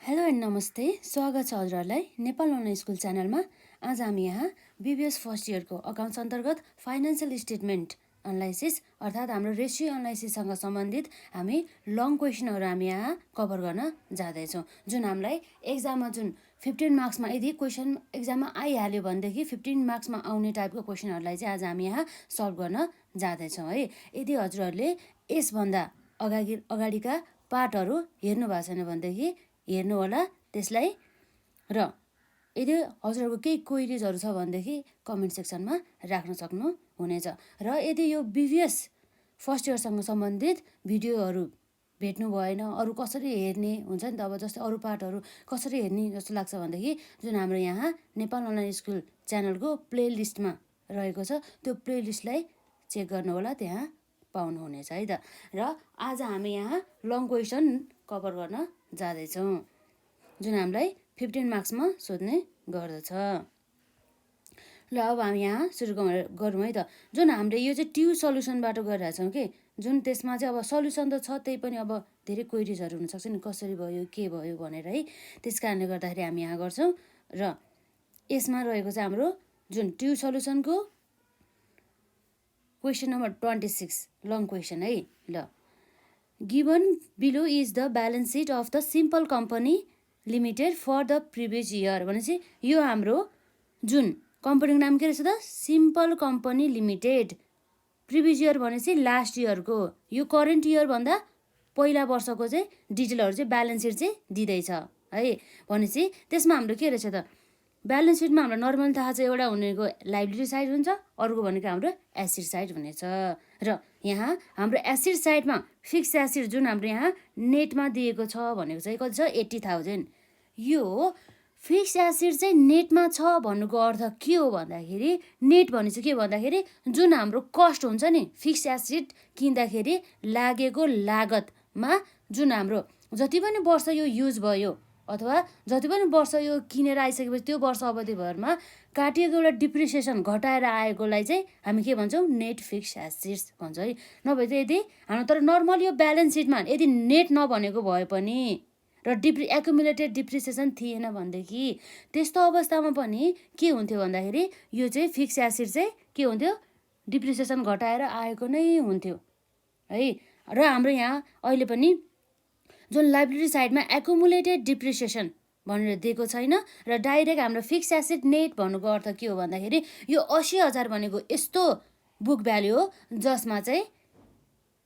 Hello and नमस्ते, स्वागत छ हजुरहरूलाई नेपाल अनलाइन स्कुल च्यानलमा। आज हामी यहाँ बिबिएस फर्स्ट इयरको अकाउन्ट्स अन्तर्गत फाइनेन्सियल स्टेटमेन्ट एनालाइसिस अर्थात् हाम्रो रेसियो एनालाइसिससँग सम्बन्धित हामी लङ क्वेसनहरू हामी यहाँ कभर गर्न जाँदैछौँ। जुन हामीलाई एक्जाममा जुन 15 मार्क्समा यदि क्वेसन एक्जाममा आइहाल्यो भनेदेखि 15 मार्क्समा आउने टाइपको क्वेसनहरूलाई चाहिँ आज हामी यहाँ सल्भ गर्न जाँदैछौँ है। यदि हजुरहरूले यसभन्दा अगाडिका पार्टहरू हेर्नु भएको छैन भनेदेखि हेर्नु होला त्यसलाई। र यदि हजुरहरूको केही क्वेरिजहरू छ भनेदेखि कमेन्ट सेक्सनमा राख्न सक्नुहुनेछ। र यदि यो बिबिएस फर्स्ट इयरसँग सम्बन्धित भिडियोहरू भेट्नु भएन, अरू कसरी हेर्ने हुन्छ नि त, अब जस्तै अरू पार्टहरू कसरी हेर्ने जस्तो लाग्छ भनेदेखि जुन हाम्रो यहाँ नेपाल अनलाइन स्कुल च्यानलको प्लेलिस्टमा रहेको छ त्यो प्लेलिस्टलाई चेक गर्नु होला, त्यहाँ पाउनुहुनेछ है त। र आज हामी यहाँ लङ क्वेसन कभर गर्न जाँदैछौँ जुन हामीलाई 15 मार्क्समा सोध्ने गर्दछ। ल अब हामी यहाँ सुरु गरौँ है त। जुन हामीले यो चाहिँ ट्यु सल्युसनबाट गरिरहेछौँ कि जुन त्यसमा चाहिँ अब सल्युसन त छ, त्यही पनि अब धेरै क्वेरिजहरू हुनसक्छ नि, कसरी भयो के भयो भनेर है। त्यस कारणले गर्दाखेरि हामी यहाँ गर्छौँ। र यसमा रहेको चाहिँ हाम्रो जुन ट्यु सल्युसनको क्वेसन नम्बर 26 लङ क्वेसन है। ल given below is the balance sheet of the simple company limited for the previous year भनेपछि यो हाम्रो जुन कम्पनीको नाम के रहेछ त, simple company limited. Previous year भनेपछि लास्ट इयरको, यो करेन्ट इयरभन्दा पहिला वर्षको चाहिँ डिटेलहरू चाहिँ ब्यालेन्स सिट चाहिँ दिँदैछ है। भनेपछि त्यसमा हाम्रो के रहेछ त, ब्यालेन्स सिटमा हाम्रो नर्मल थाहा छ, एउटा हुनेको लाइबिलिटी साइड हुन्छ, अर्को भनेको हाम्रो एसिड साइड हुनेछ। र यहाँ हाम्रो एसिड साइडमा फिक्स एसिड जुन हाम्रो यहाँ नेटमा दिएको छ भनेको चाहिँ कति छ, 80,000। यो फिक्स एसिड चाहिँ नेटमा छ भन्नुको अर्थ के हो भन्दाखेरि, नेट भनेपछि के भन्दाखेरि जुन हाम्रो कस्ट हुन्छ नि फिक्स एसिड किन्दाखेरि लागेको लागतमा जुन हाम्रो जति पनि वर्ष यो युज भयो अथवा जति पनि वर्ष यो किनेर आइसकेपछि त्यो वर्ष अवधिभरमा काटिएको एउटा डिप्रिसिएसन घटाएर आएकोलाई चाहिँ हामी के भन्छौँ, नेट फिक्स एसिड्स भन्छ है। नभए चाहिँ यदि हाम्रो तर नर्मल यो ब्यालेन्स सिटमा यदि नेट नभनेको भए पनि र एकुमुलेटेड डिप्रिसिएसन थिएन भनेदेखि त्यस्तो अवस्थामा पनि के हुन्थ्यो भन्दाखेरि यो चाहिँ फिक्स एसिड चाहिँ के हुन्थ्यो, डिप्रिसिएसन घटाएर आएको नै हुन्थ्यो है। र हाम्रो यहाँ अहिले पनि जुन लाइबिलिटी साइडमा एकुमुलेटेड डिप्रिसिएसन भनेर दिएको छैन र डाइरेक्ट हाम्रो फिक्स एसिड नेट भन्नुको अर्थ के हो भन्दाखेरि यो 80,000 भनेको यस्तो बुक भ्याल्यु हो जसमा चाहिँ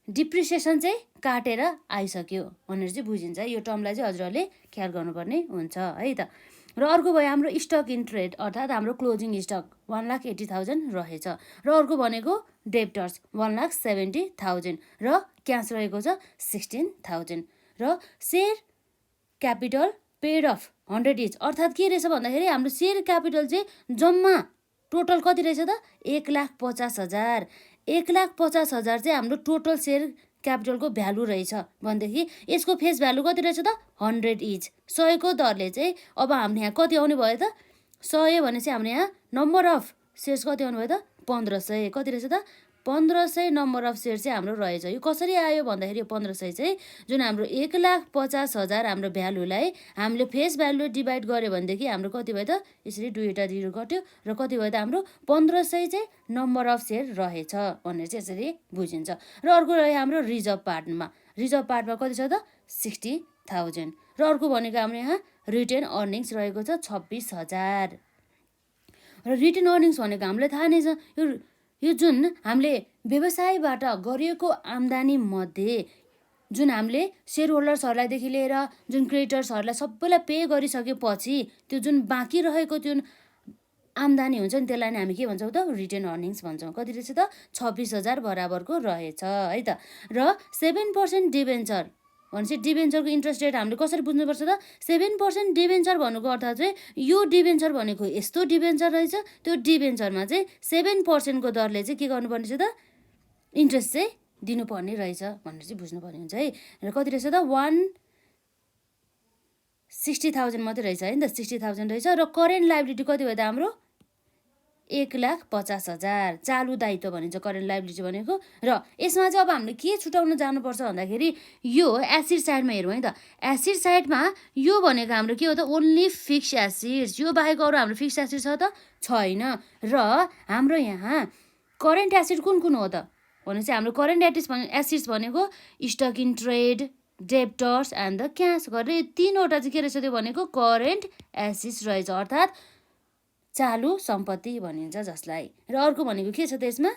डिप्रिसिएसन चाहिँ काटेर आइसक्यो भनेर चाहिँ बुझिन्छ। यो टर्मलाई चाहिँ हजुरहरूले ख्याल गर्नुपर्ने हुन्छ है त। र अर्को भयो हाम्रो स्टक इन ट्रेड अर्थात् हाम्रो क्लोजिङ स्टक 1,80,000 रहेछ। र अर्को भनेको डेप्टर्स 1,70,000 र क्यास रहेको छ 16,000 र share capital paid of 100 each अर्थात् के रहेछ भन्दाखेरि हाम्रो सेयर क्यापिटल चाहिँ जम्मा टोटल कति रहेछ त, 1,50,000। 1,50,000 चाहिँ हाम्रो टोटल सेयर क्यापिटलको भ्यालु रहेछ भनेदेखि यसको फेस भ्यालु कति रहेछ त, 100 इच। 100 को दरले चाहिँ अब हाम्रो यहाँ कति आउने भयो त, 100 भनेपछि हाम्रो यहाँ नम्बर अफ सेयर्स कति आउनु भयो त, 1500। कति रहेछ त, 1500 नम्बर अफ सेयर चाहिँ हाम्रो रहेछ। यो कसरी आयो भन्दाखेरि यो 1500 चाहिँ जुन हाम्रो 1,50,000 हाम्रो भ्यालुलाई हामीले फेस भ्यालु डिभाइड गऱ्यो भनेदेखि हाम्रो कति भयो त, यसरी 2वटा 0 कट्यो र कति भयो त हाम्रो 1500 चाहिँ नम्बर अफ सेयर रहेछ भनेर चाहिँ यसरी बुझिन्छ। र अर्को रह्यो हाम्रो रिजर्भ पार्टमा, रिजर्भ पार्टमा कति छ त, 60,000 र अर्को भनेको हाम्रो यहाँ रिटेन अर्निङ्स रहेको छ 26,000। र रिटेन अर्निङ्स भनेको हामीलाई थाहा नै छ, यो जुन हामीले व्यवसायबाट गरिएको आम्दानी मध्ये जुन हामीले सेयर होल्डर्सहरूलाईदेखि लिएर जुन क्रेडिटर्सहरूलाई सबैलाई पे गरिसकेपछि त्यो जुन बाँकी रहेको जुन आम्दानी हुन्छ नि त्यसलाई नै हामी के भन्छौँ त, रिटेन अर्निङ्स भन्छौँ। कति रहेछ त, 26,000 बराबरको रहेछ है त। र 7% डिबेन्चर भनेपछि डिबेन्चरको इन्ट्रेस्ट रेट हामीले कसरी बुझ्नुपर्छ त, 7% डिबेन्चर भन्नुको अर्थ चाहिँ यो डिबेन्चर भनेको यस्तो डिबेन्चर रहेछ, त्यो डिबेन्चरमा चाहिँ 7% को दरले चाहिँ के गर्नुपर्ने छ त, इन्ट्रेस्ट चाहिँ दिनुपर्ने रहेछ भनेर चाहिँ बुझ्नुपर्ने हुन्छ है। र कति रहेछ त, 160,000 मात्रै रहेछ है नि त, 60,000 रहेछ। र करेन्ट लाइबिलिटी कति भयो त हाम्रो 1,50,000 चालु दायित्व भनिन्छ करेन्ट लाइबिलिटी भनेको। र यसमा चाहिँ अब हामीले के छुटाउन जानुपर्छ भन्दाखेरि यो एसिड साइडमा हेरौँ है त। एसिड साइडमा यो भनेको हाम्रो के हो त, ओन्ली फिक्स एसिड्स, यो बाहेक अरू हाम्रो फिक्स एसिड छ त छैन। र हाम्रो यहाँ करेन्ट एसिड कुन कुन हो त भनेपछि हाम्रो करेन्ट एसिड्स भनेको stuck in trade, debtors and the cash गरेर 3वटा चाहिँ के रहेछ त्यो भनेको करेन्ट एसिड्स रहेछ, अर्थात् चालु सम्पत्ति भनिन्छ जसलाई। र अर्को भनेको के छ त यसमा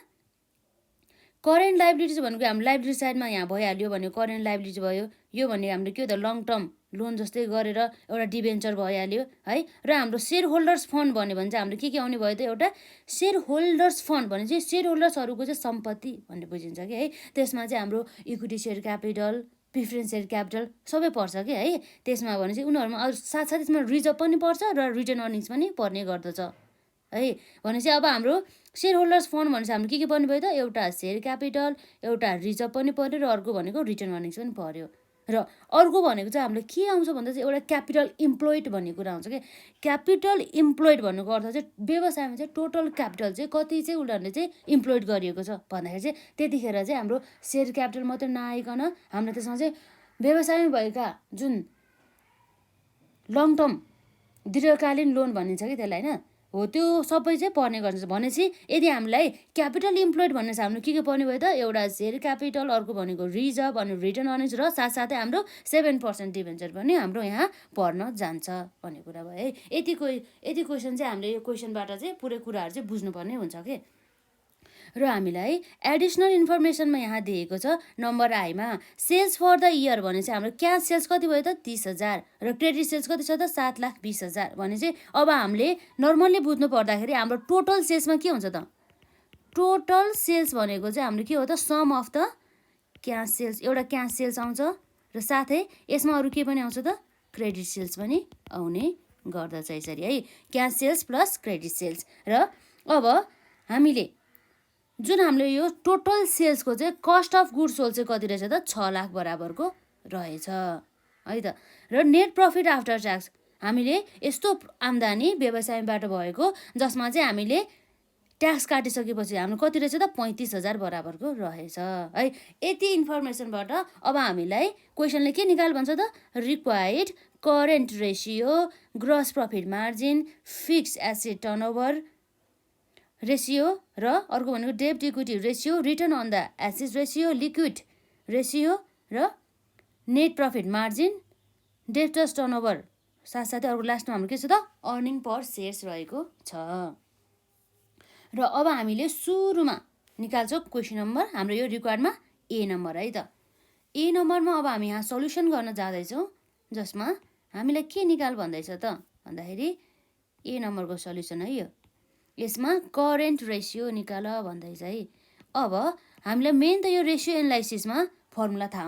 करेन्ट लाइबिलिटिज भनेको हाम्रो लाइबिलिटी साइडमा यहाँ भइहाल्यो भनेको करेन्ट लाइबिलिटी भयो। यो भनेको हाम्रो के हो त लङ टर्म लोन जस्तै गरेर एउटा डिबेन्चर भइहाल्यो है। र हाम्रो सेयर होल्डर्स फन्ड भन्यो भने चाहिँ हाम्रो के आउने भयो त, एउटा सेयर होल्डर्स फन्ड भने चाहिँ सेयर होल्डर्सहरूको चाहिँ सम्पत्ति भन्ने बुझिन्छ कि है। त्यसमा चाहिँ हाम्रो equity share capital, preference share capital सबै पर्छ कि है। त्यसमा भने चाहिँ उनीहरूमा अरू साथसाथै त्यसमा रिजर्भ पनि पर्छ र रिटर्न अर्निङ्स पनि पर्ने गर्दछ है। भनेपछि अब हाम्रो सेयर होल्डर्स फन्ड भनेपछि हाम्रो के पर्ने भयो त, एउटा सेयर क्यापिटल, एउटा रिजर्भ पनि पर्यो र अर्को भनेको रिटर्न अर्निङ्स पनि पर्यो। र अर्को भनेको चाहिँ हाम्रो के आउँछ भन्दा चाहिँ एउटा क्यापिटल इम्प्लोइड भन्ने कुरा आउँछ कि। क्यापिटल इम्प्लोइड भन्नुको अर्थ चाहिँ व्यवसायमा चाहिँ टोटल क्यापिटल चाहिँ कति चाहिँ उनीहरूले चाहिँ इम्प्लोइड गरिएको छ भन्दाखेरि चाहिँ त्यतिखेर चाहिँ हाम्रो सेयर क्यापिटल मात्रै नआइकन हाम्रो त्यसमा चाहिँ व्यवसायमा भएका जुन लङ टर्म दीर्घकालीन लोन भनिन्छ कि त्यसलाई होइन, हो त्यो सबै चाहिँ पर्ने गर्छ। भनेपछि यदि हामीलाई क्यापिटल इम्प्लोइड भन्ने छ हाम्रो के पर्ने भयो त, एउटा सेयर क्यापिटल, अर्को भनेको रिजर्भ अनि रिटर्न अर्निङ्स र साथसाथै हाम्रो 7% डिभेन्चर पनि हाम्रो यहाँ पर्न जान्छ भन्ने कुरा भयो है। यति क्वेसन चाहिँ हामीले यो क्वेसनबाट चाहिँ पुरै कुराहरू चाहिँ बुझ्नुपर्ने हुन्छ कि। र हामीलाई एडिसनल इन्फर्मेसनमा यहाँ दिएको छ नम्बर आईमा सेल्स फर द इयर भने चाहिँ हाम्रो क्यास सेल्स कति भयो त 30,000 र क्रेडिट सेल्स कति छ त 7,20,000 भने चाहिँ अब हामीले नर्मल्ली बुझ्नु पर्दाखेरि हाम्रो टोटल सेल्समा के हुन्छ त, टोटल सेल्स भनेको चाहिँ हाम्रो के हो त sum of the cash sales, एउटा क्यास सेल्स आउँछ र साथै यसमा अरू के पनि आउँछ त क्रेडिट सेल्स पनि आउने गर्दछ यसरी है, cash sales plus credit sales. र अब हामीले जुन हामीले यो टोटल सेल्सको चाहिँ कस्ट अफ गुड्स सोल्ड चाहिँ कति रहेछ त 6 लाख बराबरको रहेछ है त। र नेट प्रफिट आफ्टर ट्याक्स हामीले यस्तो आम्दानी व्यवसायबाट भएको जसमा चाहिँ हामीले ट्याक्स काटिसकेपछि हाम्रो कति रहेछ त 35,000 बराबरको रहेछ है। यति इन्फर्मेसनबाट अब हामीलाई क्वेसनले के निकाल भन्छ त, required current ratio, gross profit margin, fix asset turnover ratio र अर्को भनेको डेब्ट equity ratio, return on the asset ratio, liquid ratio र net profit margin, debtors turnover, साथसाथै अर्को लास्टमा हाम्रो के छ त अर्निङ पर सेयर्स रहेको छ। र अब हामीले सुरुमा निकाल्छौँ क्वेसन नम्बर हाम्रो यो रिक्वायर्डमा ए नम्बर है त। ए नम्बरमा अब हामी यहाँ सल्युसन गर्न जाँदैछौँ जसमा हामीलाई के निकाल भन्दैछ त भन्दाखेरि ए नम्बरको सल्युसन है यो, यसमा करेन्ट रेसियो निकाल भन्दैछ है। अब हामीलाई मेन त यो रेसियो एनालाइसिसमा फर्मुला थाहा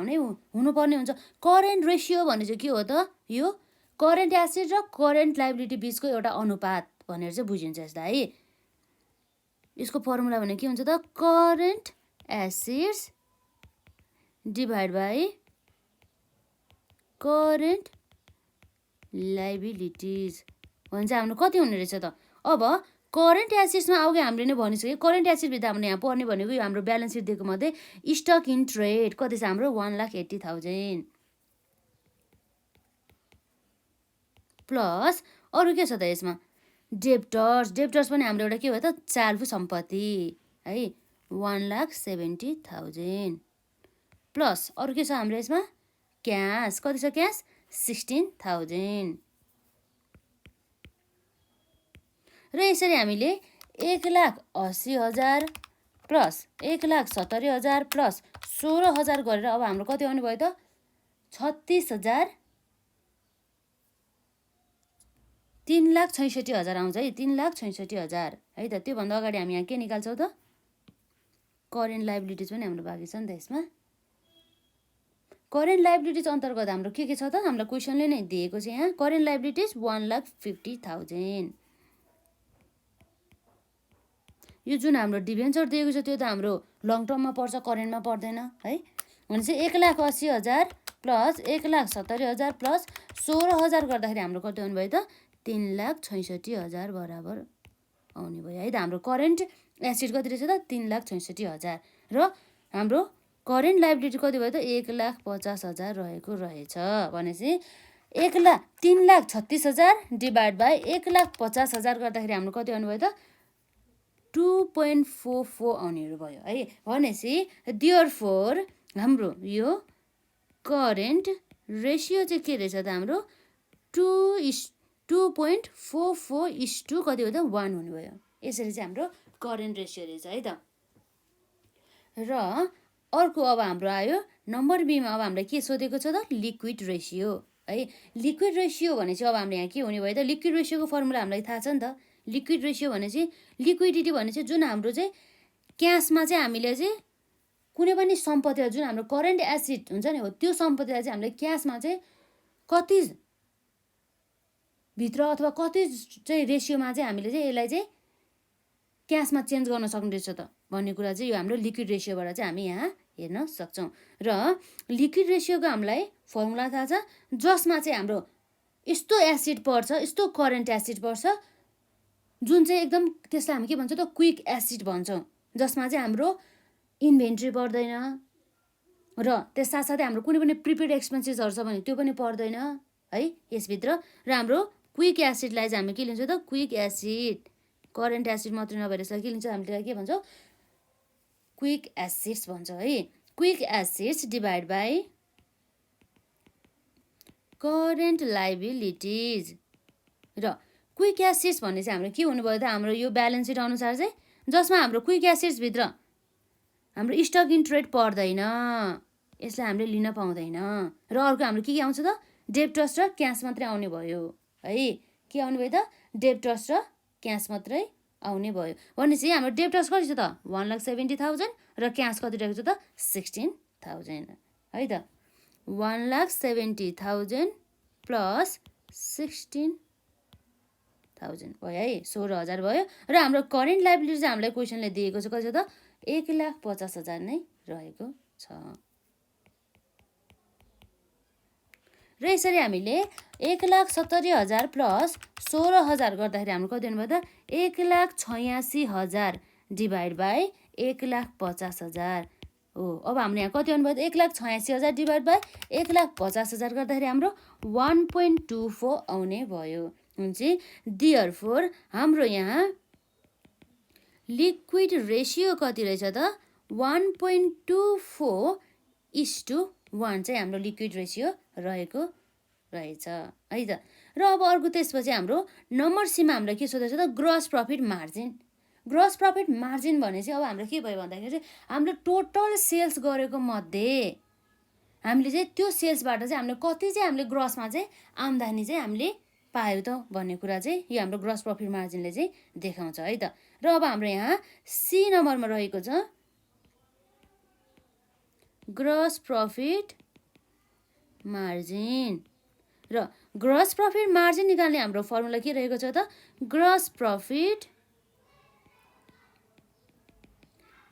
हुनुपर्ने हुन्छ। करेन्ट रेसियो भने चाहिँ के हो त, यो करेन्ट एसेट र करेन्ट लाइबिलिटी बिचको एउटा अनुपात भनेर चाहिँ बुझिन्छ यसलाई है। यसको फर्मुला भने के हुन्छ त, current assets divide by current liabilities भने चाहिँ हाम्रो कति हुने रहेछ त। अब करेन्ट एसेट्समा अघि हामीले नै भनिसक्यो, करेन्ट एसेटभित्र हामीले यहाँ पर्ने भनेको यो हाम्रो ब्यालेन्स सिट दिएको मध्ये स्टक इन ट्रेड कति छ हाम्रो 1,80,000 प्लस अरू के छ त यसमा डेप्टर्स पनि हाम्रो एउटा के भयो त चालु सम्पत्ति है 1,70,000 प्लस अरू के छ हाम्रो यसमा क्यास कति छ, क्यास 16,000 र यसरी हामीले 1,80,000 प्लस 1,70,000 प्लस 16,000 गरेर अब हाम्रो कति आउने भयो त 36,000 3,66,000 आउँछ है, 3,66,000 है त। त्योभन्दा अगाडि हामी यहाँ के निकाल्छौँ त, करेन्ट लाइबिलिटिज पनि हाम्रो बाँकी छ नि त। यसमा करेन्ट लाइबिलिटिज अन्तर्गत हाम्रो के छ त, हामीलाई क्वेसनले नै दिएको छ यहाँ करेन्ट लाइबिलिटिज 1,50,000। यो जुन हाम्रो डिभेन्चर दिएको छ त्यो त हाम्रो लङ टर्ममा पर्छ, करेन्टमा पर्दैन है। भनेपछि 1,80,000 प्लस 1,70,000 प्लस 16,000 गर्दाखेरि हाम्रो कति हुने भयो त 3,66,000 बराबर आउने भयो है त। हाम्रो करेन्ट एसिड कति रहेछ त 3,66,000 र हाम्रो करेन्ट लाइबिलिटी कति भयो त 1,50,000 रहेको रहेछ। भनेपछि 3,36,000 डिभाइड बाई 1,50,000 गर्दाखेरि हाम्रो कति आउने भयो त 2.44 आउनेहरू भयो है। भनेपछि देयरफोर हाम्रो यो करेन्ट रेसियो चाहिँ के रहेछ त हाम्रो 2.44 कति भयो त 1 हुने भयो। यसरी चाहिँ हाम्रो करेन्ट रेसियो रहेछ है त। र अर्को अब हाम्रो आयो नम्बर बीमा। अब हामीलाई के सोधेको छ त लिक्विड रेसियो है। लिक्विड रेसियो भने चाहिँ अब हाम्रो यहाँ के हुने भयो त लिक्विड रेसियोको फर्मुला हामीलाई थाहा छ नि त। लिक्विड रेसियो भने चाहिँ लिक्विडिटी भने चाहिँ जुन हाम्रो चाहिँ क्यासमा चाहिँ हामीले चाहिँ कुनै पनि सम्पत्तिलाई जुन हाम्रो करेन्ट एसिड हुन्छ नि हो त्यो सम्पत्तिलाई चाहिँ हामीले क्यासमा चाहिँ कति भित्र अथवा कति चाहिँ रेसियोमा चाहिँ हामीले चाहिँ यसलाई चाहिँ क्यासमा चेन्ज गर्न सक्ने रहेछ त भन्ने कुरा चाहिँ यो हाम्रो लिक्विड रेसियोबाट चाहिँ हामी यहाँ हेर्न सक्छौँ। र लिक्विड रेसियोको हामीलाई फर्मुला थाहा छ जसमा चाहिँ हाम्रो यस्तो एसिड पर्छ, यस्तो करेन्ट एसिड पर्छ जुन चाहिँ एकदम त्यसलाई हामी के भन्छौँ त क्विक एसिड भन्छौँ, जसमा चाहिँ हाम्रो इन्भेन्ट्री पर्दैन र त्यस साथसाथै हाम्रो कुनै पनि प्रिपेड एक्सपेन्सेसहरू छ भने त्यो पनि पर्दैन है यसभित्र। र हाम्रो क्विक एसिडलाई चाहिँ हामी के लिन्छौँ त क्विक एसिड, करेन्ट एसिड मात्रै नभएर यसलाई के लिन्छौँ हामीले के भन्छौँ क्विक एसिड्स भन्छौँ है। Quick acids divide by current liabilities. र क्विक एसिड्स भन्ने चाहिँ हाम्रो के हुनुभयो त हाम्रो यो ब्यालेन्स सिट अनुसार चाहिँ जसमा हाम्रो क्विक एसिड्सभित्र हाम्रो स्टक इन ट्रेड पर्दैन, यसलाई हामीले लिन पाउँदैन। र अर्को हाम्रो के आउँछ त डेब्टर्स र क्यास मात्रै आउने भयो है। के आउने भयो त डेब्टर्स र क्यास मात्रै आउने भयो। भनेपछि हाम्रो डेब्टर्स कति छ त 1,70,000 र क्यास कति रहेको छ त 16,000 है त। 1,70,000 प्लस 16,000 भयो है 16,000 भयो। र हाम्रो करेन्ट लाइबिलिटी चाहिँ हामीलाई क्वेसनले दिएको छ कति छ त 1,50,000 नै रहेको छ। र यसरी हामीले 1,70,000 प्लस 16,000 गर्दाखेरि हाम्रो कति हुनुभयो त 1,86,000 डिभाइड बाई 1,50,000 हो। अब हाम्रो यहाँ कति आउनुभयो त 1,86,000 डिभाइड बाई 1,50,000 गर्दाखेरि हाम्रो 1.24 आउने भयो। हुन्छ देयरफोर हाम्रो यहाँ लिक्विड रेसियो कति रहेछ त 1.24:1 चाहिँ हाम्रो लिक्विड रेसियो रहेको रहेछ है त। र अब अर्को त्यसपछि हाम्रो नम्बर सीमा हाम्रो के सोधेको छ त gross profit margin. Gross profit margin भने चाहिँ अब हाम्रो के भयो भन्दाखेरि चाहिँ हाम्रो टोटल सेल्स गरेको मध्ये हामीले चाहिँ त्यो सेल्सबाट चाहिँ हामीले कति चाहिँ हामीले ग्रसमा चाहिँ आम्दानी चाहिँ हामीले पायो त भन्ने कुरा चाहिँ यो हाम्रो ग्रस प्रफिट मार्जिनले चाहिँ देखाउँछ है त। र अब हाम्रो यहाँ सी नम्बरमा रहेको छ ग्रस प्रफिट मार्जिन। र ग्रस प्रफिट मार्जिन निकाल्ने हाम्रो फर्मुला के रहेको छ त ग्रस प्रफिट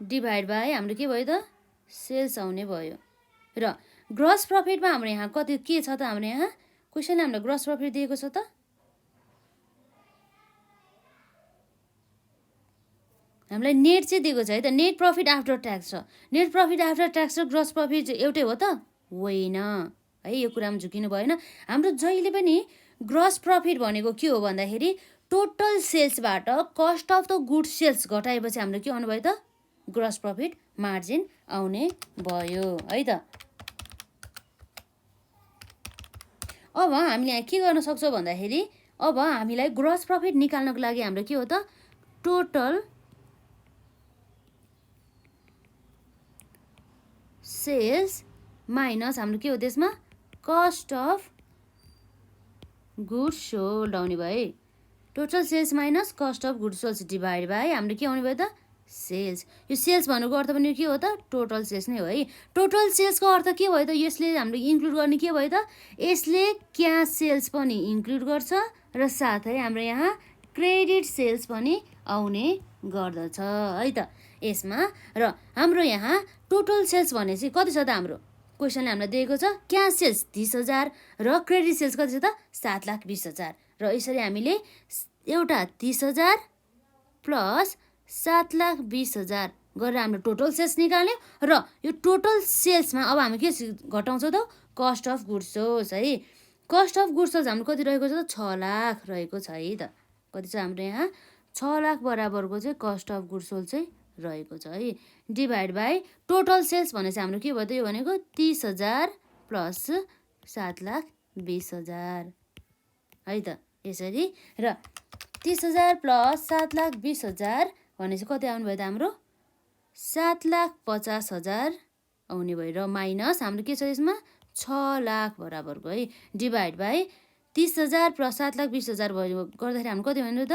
डिभाइड बाई हाम्रो के भयो त सेल्स आउने भयो। र ग्रस प्रफिटमा हाम्रो यहाँ कति के छ त हाम्रो यहाँ क्वेसनले हाम्रो ग्रस प्रफिट दिएको छ त हामीलाई नेट चाहिँ दिएको छ है त। नेट प्रफिट आफ्टर ट्याक्स छ। नेट प्रफिट आफ्टर ट्याक्स र ग्रस प्रफिट एउटै हो त होइन है, यो कुरामा झुकिनु भएन। हाम्रो जहिले पनि ग्रस प्रफिट भनेको के हो भन्दाखेरि टोटल सेल्सबाट cost of the good sales घटाएपछि हाम्रो के आउनु भयो त ग्रस प्रफिट मार्जिन आउने भयो है त। अब हामीले यहाँ के गर्न सक्छौँ भन्दाखेरि अब हामीलाई ग्रस प्रफिट निकाल्नको लागि हाम्रो के हो त टोटल सेल्स माइनस हाम्रो के हो त्यसमा कस्ट अफ गुड सोल्ड आउने भयो है। Total sales minus cost of good sold divide by हाम्रो के आउने भयो त सेल्स। यो सेल्स भनेको अर्थ पनि के हो त टोटल सेल्स नै हो है। टोटल सेल्सको अर्थ के भयो त यसले हाम्रो इन्क्लुड गर्ने के भयो त यसले क्यास सेल्स पनि इन्क्लुड गर्छ र साथै हाम्रो यहाँ क्रेडिट सेल्स पनि आउने गर्दछ है त यसमा। र हाम्रो यहाँ टोटल सेल्स भने चाहिँ कति छ त हाम्रो क्वेसनले हामीलाई दिएको छ क्यास सेल्स 30,000 र क्रेडिट सेल्स कति छ त 7,20,000। र यसरी हामीले एउटा 30,000 प्लस 7,20,000 गरेर हाम्रो टोटल सेल्स निकाल्यो र यो टोटल सेल्समा अब हामी के घटाउँछौँ त कस्ट अफ गुड्स सोल्स है कस्ट अफ गुड्स सोल्स हाम्रो कति रहेको छ त 6 लाख रहेको छ है त कति छ हाम्रो यहाँ 6 लाख बराबरको चाहिँ कस्ट अफ गुड्स सोल्स चाहिँ रहेको छ है डिभाइड बाई टोटल सेल्स भनेपछि हाम्रो के भयो त यो भनेको 30,000 प्लस 7,20,000 है त यसरी र 30,000 प्लस 7,20,000 भनेपछि कति आउनु भयो त हाम्रो 7,50,000 आउने भयो र माइनस हाम्रो के छ यसमा 6 लाख बराबरको है डिभाइड बाई 30,000 प्लस 7,20,000 भयो गर्दाखेरि हाम्रो कति भन्नु त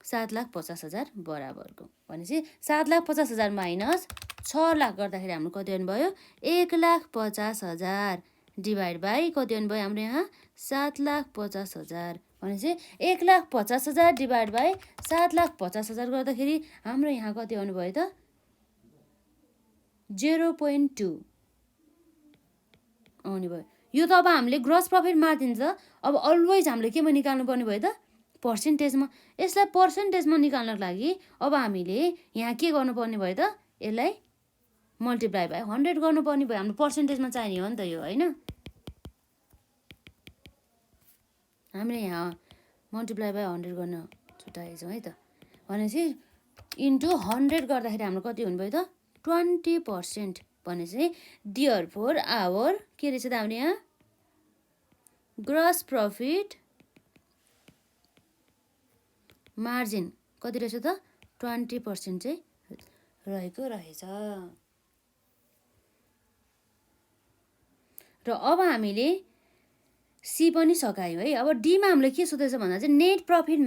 7,50,000 बराबरको भनेपछि 7,50,000 माइनस 6 लाख गर्दाखेरि हाम्रो कति आउनुभयो 1,50,000 डिभाइड बाई कति आउनुभयो हाम्रो यहाँ 7,50,000 भनेपछि 1,50,000 डिभाइड बाई 7,50,000 गर्दाखेरि हाम्रो यहाँ कति आउनुभयो त 0.2 आउने भयो यो त अब हामीले ग्रस प्रफिट मार्जिन छ अब अलवेज हामीले केमा निकाल्नु पर्ने भयो त पर्सेन्टेजमा यसलाई पर्सेन्टेजमा निकाल्नको लागि अब हामीले यहाँ के गर्नुपर्ने भयो त यसलाई मल्टिप्लाई बाई 100 गर्नुपर्ने भयो हाम्रो पर्सेन्टेजमा चाहिने हो नि त यो होइन हामीले यहाँ मल्टिप्लाई बाई 100 गर्न छुट्याएछौँ है त भनेपछि इन्टु 100 गर्दाखेरि हाम्रो कति हुनुभयो त 20% भनेपछि देयरफोर आवर के रहेछ त हाम्रो यहाँ ग्रस प्रफिट मार्जिन कति रहेछ त 20% चाहिँ रहेको रहेछ र अब हामीले सी पनि सकायो है अब डीमा हामीले के सोधेछ भन्दा चाहिँ नेट प्रफिट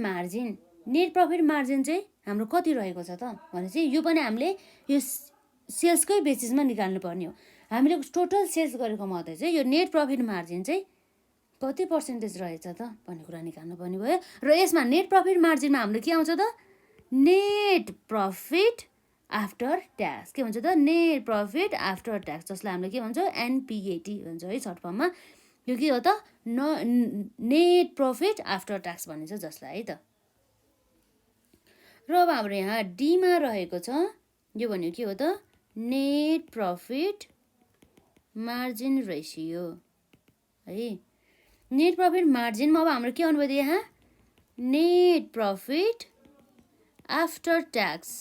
मार्जिन चाहिँ हाम्रो कति रहेको छ त भनेपछि यो पनि हामीले यो सेल्सकै बेसिसमा निकाल्नु पर्ने हो हामीले टोटल सेल्स गरेको मध्ये चाहिँ यो नेट प्रफिट मार्जिन चाहिँ कति पर्सेन्टेज रहेछ त भन्ने कुरा निकाल्नु पर्ने भयो र यसमा नेट प्रफिट मार्जिनमा हाम्रो के आउँछ त नेट प्रफिट आफ्टर ट्याक्स के भन्छ त नेट प्रफिट आफ्टर ट्याक्स जसलाई हामीले के भन्छौँ एनपिएटी भन्छ है सर्ट फर्ममा यो के हो त नेट प्रफिट आफ्टर ट्याक्स भनिन्छ जसलाई है त र अब हाम्रो यहाँ डीमा रहेको छ यो भनेको के हो त नेट प्रफिट मार्जिन रेसियो है नेट प्रफिट मार्जिनमा अब हाम्रो के आउनुभयो यहाँ net profit after tax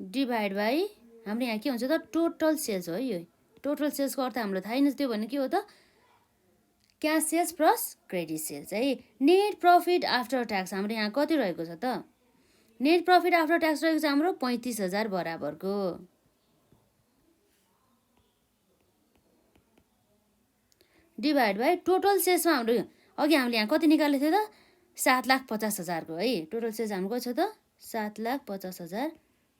divide by हाम्रो यहाँ के हुन्छ त टोटल सेल्स हो है यो टोटल सेल्सको अर्थ हाम्रो थाहै न त्यो भने के हो त cash sales plus credit sales है नेट प्रफिट आफ्टर ट्याक्स हाम्रो यहाँ कति रहेको छ त नेट प्रफिट आफ्टर ट्याक्स रहेको छ हाम्रो 35,000 बराबरको डिभाइड बाई टोटल सेल्समा हाम्रो अघि हामीले यहाँ कति निकालेको थियो त 7,50,000 को है टोटल सेल्स हाम्रो कति छ त 7,50,000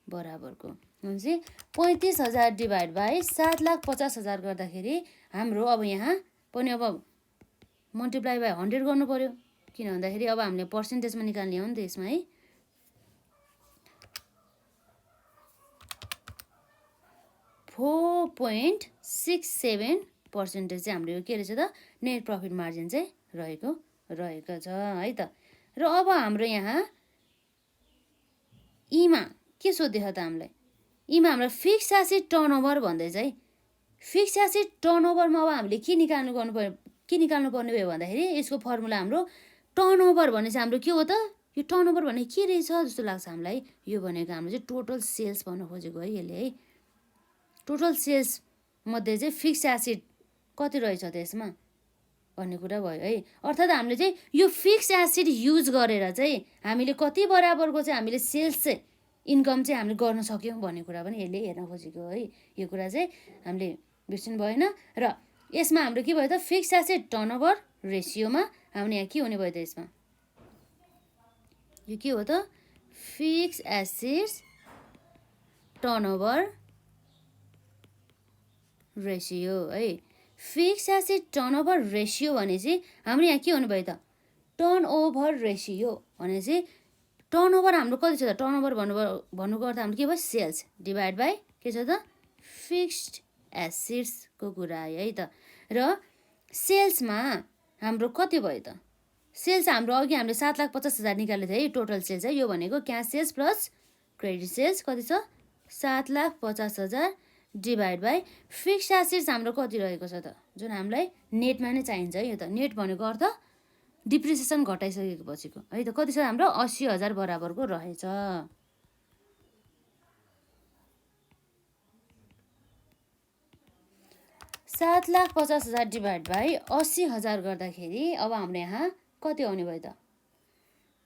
बराबरको भनेपछि 35,000 डिभाइड बाई 7,50,000 गर्दाखेरि हाम्रो अब यहाँ पनि अब मल्टिप्लाई बाई 100 गर्नु पर्यो किन भन्दाखेरि अब हामीले पर्सेन्टेजमा निकाल्ने हो नि त यसमा है .67% चाहिँ हाम्रो यो के रहेछ त नेट प्रफिट मार्जिन चाहिँ रहेको छ है त र अब हाम्रो यहाँ इमा के सोध्यो त हामीलाई इमा हाम्रो फिक्स एसेट टर्नओभर भन्दै चाहिँ फिक्स एसेट टर्नओभरमा अब हामीले के निकाल्नु पर्ने भयो भन्दाखेरि यसको फर्मुला हाम्रो टर्नओभर भनेपछि हाम्रो के हो त यो टर्नओभर भनेको के रहेछ जस्तो लाग्छ हामीलाई यो भनेको हाम्रो चाहिँ टोटल सेल्स भन्न खोजेको है यसले है टोटल सेल्स मध्ये चाहिँ फिक्स एसेट कति रहेछ त यसमा भन्ने कुरा भयो है अर्थात् हामीले चाहिँ यो फिक्स एसेट युज गरेर चाहिँ हामीले कति बराबरको चाहिँ हामीले सेल्स चाहिँ इन्कम चाहिँ हामीले गर्न सक्यौँ भन्ने कुरा पनि यसले हेर्न खोजेको है यो कुरा चाहिँ हामीले बिर्सिनु भएन र यसमा हाम्रो के भयो त फिक्स एसेट टर्नओभर रेसियोमा हामीले यहाँ के हुने भयो त यसमा यो के हो त फिक्स एसेट्स टर्नओभर रेसियो है फिक्स एसेट टर्नओभर रेसियो भनेपछि हाम्रो यहाँ के हुनुभयो त टर्नओभर रेसियो भनेपछि टर्नओभर हाम्रो कति छ त टर्नओभर भन्नुको अर्थ हाम्रो के भयो सेल्स डिभाइड बाई के छ त फिक्स्ड एसेट्सको कुरा आयो है त र सेल्समा हाम्रो कति भयो त सेल्स हाम्रो अघि हामीले 7,50,000 निकालेको थियो है टोटल सेल्स है। यो भनेको cash sales plus credit sales कति छ 7,50,000 डिभाइड बाई फिक्स्ड एसेट्स हाम्रो कति रहेको छ त, जुन हामीलाई नेटमा नै चाहिन्छ है। यो त नेट भनेको अर्थ डिप्रिसिएसन घटाइसकेको पछिको है त कति छ हाम्रो 80,000 बराबरको रहेछ। 7,50,000 डिभाइड बाई 80,000 गर्दाखेरि अब हाम्रो यहाँ कति आउने भयो त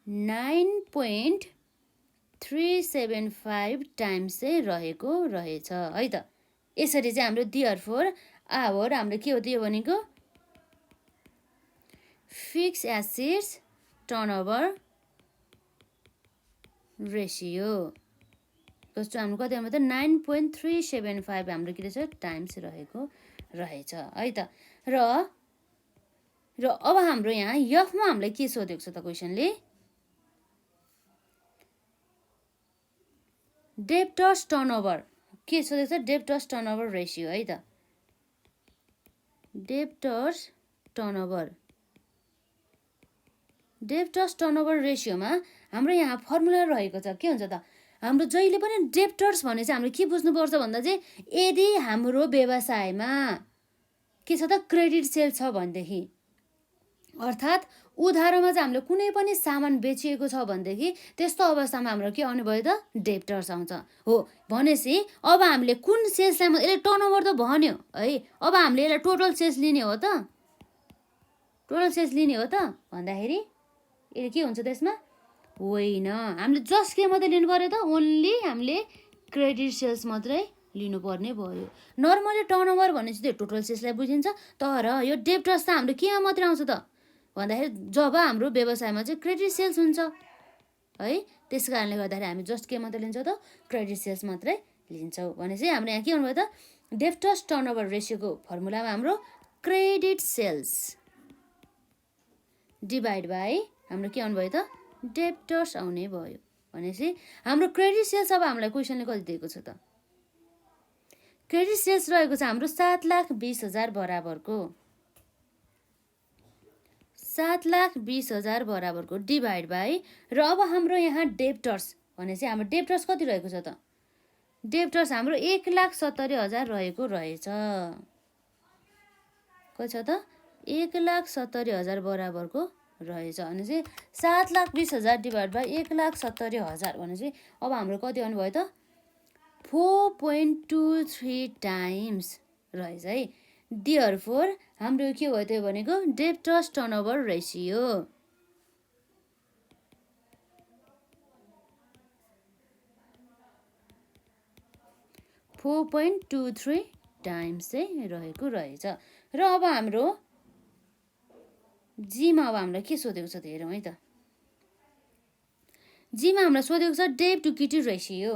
9.375 टाइम्स चाहिँ रहेको रहेछ है त। यसरी चाहिँ हाम्रो देयरफोर आवर हाम्रो के हो त यो भनेको फिक्स एसेट्स टर्नओभर रेसियो कस्तो हाम्रो कति आउनु त 9.375 हाम्रो के रहेछ टाइम्स रहेको रहेछ है त। र अब हाम्रो यहाँ यफमा हामीलाई के सोधेको छ त क्वेसनले डेब्टर्स टर्नओभर के सोधेको छ डेब्टर्स टर्नओभर रेसियो है त। डेब्टर्स टर्नओभर रेसियोमा हाम्रो यहाँ फर्मुला रहेको छ के हुन्छ त हाम्रो जहिले पनि डेब्टर्स भने चाहिँ हामीले के बुझ्नुपर्छ भन्दा चाहिँ यदि हाम्रो व्यवसायमा के छ त क्रेडिट सेल छ भनेदेखि अर्थात् उधारोमा चाहिँ हामीले कुनै पनि सामान बेचिएको छ भनेदेखि त्यस्तो अवस्थामा हाम्रो के आउने भयो त डेब्टर्स आउँछ हो। भनेपछि अब हामीले कुन सेल्सलाई यसले टर्नओभर त भन्यो है। अब हामीले यसलाई टोटल सेल्स लिने हो त भन्दाखेरि यसले के हुन्छ त्यसमा होइन हामीले जस्ट के मात्रै लिनु पर्यो त ओन्ली हामीले क्रेडिट सेल्स मात्रै लिनुपर्ने भयो। नर्मली टर्नओभर भनेपछि त्यो टोटल सेल्सलाई बुझिन्छ तर यो डेब्टर्स त हाम्रो केमा मात्रै आउँछ त भन्दाखेरि जब हाम्रो व्यवसायमा चाहिँ क्रेडिट सेल्स हुन्छ है। त्यस कारणले गर्दाखेरि हामी जस्ट के मात्रै लिन्छौँ त क्रेडिट सेल्स मात्रै लिन्छौँ। भनेपछि हाम्रो यहाँ के हुनुभयो त डेब्टर्स टर्नओभर रेसियोको फर्मुलामा हाम्रो क्रेडिट सेल्स डिभाइड बाई हाम्रो के आउनुभयो त डेब्टर्स आउने भयो। भनेपछि हाम्रो क्रेडिट सेल्स अब हामीलाई क्वेसनले कति दिएको छ त क्रेडिट सेल्स रहेको छ हाम्रो 7,20,000 बराबरको 7,20,000 बराबरको डिभाइड बाई र अब हाम्रो यहाँ डेब्टर्स भनेपछि हाम्रो डेब्टर्स कति रहेको छ त डेब्टर्स हाम्रो 1,70,000 रहेको रहेछ कति छ त 1,70,000 बराबरको रहेछ। भनेपछि 7,20,000 डिभाइड बाई 1,70,000 भनेपछि अब हाम्रो कति आउनु भयो त 4.23 टाइम्स रहेछ है। देयरफोर हाम्रो के भयो त भनेको डेब्टर्स टर्नओभर रेसियो 4.23 टाइम्स चाहिँ रहेको रहेछ। र अब हाम्रो जीमा अब हामीलाई के सोधेको छ त हेरौँ है त। जीमा हामीलाई सोधेको छ डेब्ट टु इक्विटी रेसियो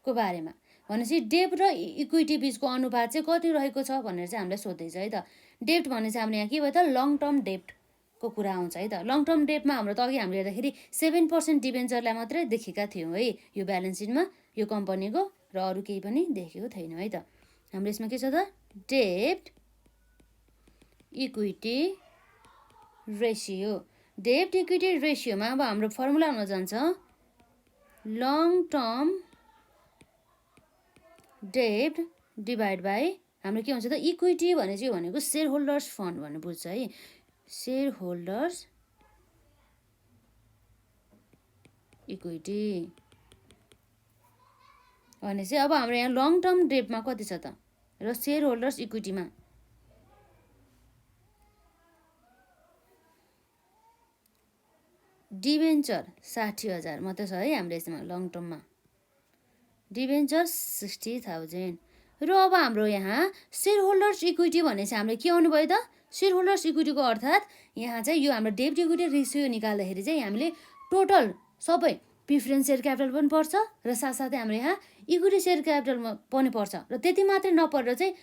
को बारेमा। भनेपछि डेब्ट र इक्विटी बिचको अनुपात चाहिँ कति रहेको छ भनेर चाहिँ हामीलाई सोध्दैछ है त। डेब्ट भने चाहिँ हाम्रो यहाँ के भयो त लङ टर्म डेब्टको कुरा आउँछ है त। लङ टर्म डेब्टमा हाम्रो त अघि हामीले हेर्दाखेरि 7% डिबेन्चरलाई मात्रै देखेका थियौँ है यो ब्यालेन्स सिटमा यो कम्पनीको र अरू केही पनि देखेको छैनौँ है त। हाम्रो यसमा के छ त डेब्ट इक्विटी रेसियो डेब्ट इक्विटी रेसियोमा अब हाम्रो फर्मुला हुन जान्छ लङ टर्म डेब्ट डिभाइड बाई हाम्रो के हुन्छ त इक्विटी भने चाहिँ भनेको सेयर होल्डर्स फन्ड भन्ने बुझ्छ है। सेयर होल्डर्स इक्विटी भनेपछि अब हाम्रो यहाँ लङ टर्म डेब्टमा कति छ त र सेयर होल्डर्स इक्विटीमा डिबेन्चर 60,000 मात्रै छ है हाम्रो यसमा लङ टर्ममा डिबेन्चर 60,000 र अब हाम्रो यहाँ सेयर होल्डर्स इक्विटी भने चाहिँ हाम्रो के आउनुभयो त सेयर होल्डर्स इक्विटीको अर्थात् यहाँ चाहिँ यो हाम्रो डेब्ट इक्विटी रेसियो निकाल्दाखेरि चाहिँ हामीले टोटल सबै प्रिफरेन्स सेयर क्यापिटल पनि पर्छ र साथसाथै हाम्रो यहाँ इक्विटी सेयर क्यापिटलमा पनि पर्छ र त्यति मात्रै नपरेर चाहिँ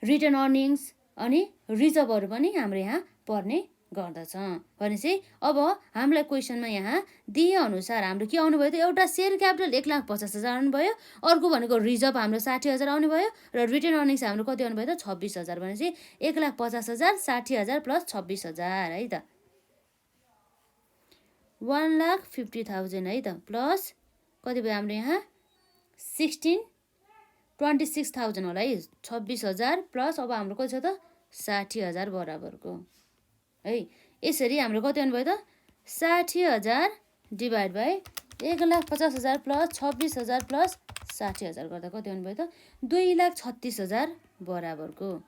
रिटर्न अर्निङ्स अनि रिजर्भहरू पनि हाम्रो यहाँ पर्ने गर्दछ। भनेपछि अब हामीलाई क्वेसनमा यहाँ दिएअनुसार हाम्रो के आउनुभयो त एउटा सेयर क्यापिटल 1,50,000 आउनुभयो अर्को भनेको रिजर्भ हाम्रो 60,000 आउने भयो र रिटर्न अर्निङ्स हाम्रो कति आउनुभयो त 26,000 भनेपछि 1,50,000 60,000 प्लस 26,000 है त। 1,50,000 है त, प्लस कति भयो हाम्रो यहाँ 26,000 होला है, 26,000 प्लस अब हाम्रो कति छ त 60,000 बराबरको है। यसरी हाम्रो कति आउनुभयो त 60,000 डिभाइड बाई 1,50,000 प्लस 26,000 प्लस 60,000 गर्दा कति आउनुभयो त 2,36,000 बराबरको।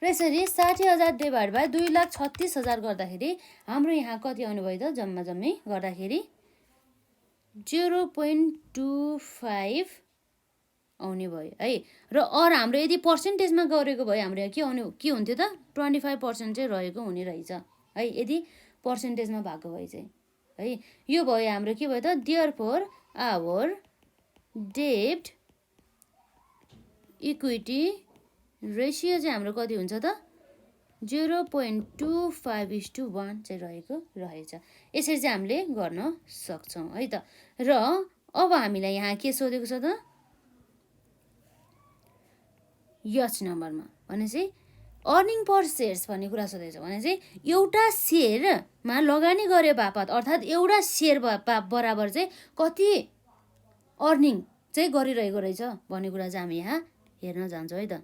र यसरी 60,000 डिभाइड बाई 2,36,000 गर्दाखेरि हाम्रो यहाँ कति आउनुभयो त जम्मा जम्मी गर्दाखेरि 0.25 आउने भयो है। र अरू हाम्रो यदि पर्सेन्टेजमा गरेको भए हाम्रो यहाँ के हुन्थ्यो त 25% चाहिँ रहेको हुने रहेछ है, यदि पर्सेन्टेजमा भएको भए चाहिँ है। यो भयो हाम्रो के भयो त देयरफोर आवर डेब्ट इक्विटी रेसियो चाहिँ हाम्रो कति हुन्छ त 0.25:1 चाहिँ रहेको रहेछ। यसरी चाहिँ हामीले गर्न सक्छौँ है त। र अब हामीलाई यहाँ के सोधेको छ त यस नम्बरमा भनेपछि अर्निङ पर सेयर्स भन्ने कुरा सोधेको छ। भने चाहिँ एउटा सेयरमा लगानी गरे बापत अर्थात् एउटा सेयर बराबर चाहिँ कति अर्निङ चाहिँ गरिरहेको रहेछ भन्ने कुरा चाहिँ हामी यहाँ हेर्न जान्छौँ है त।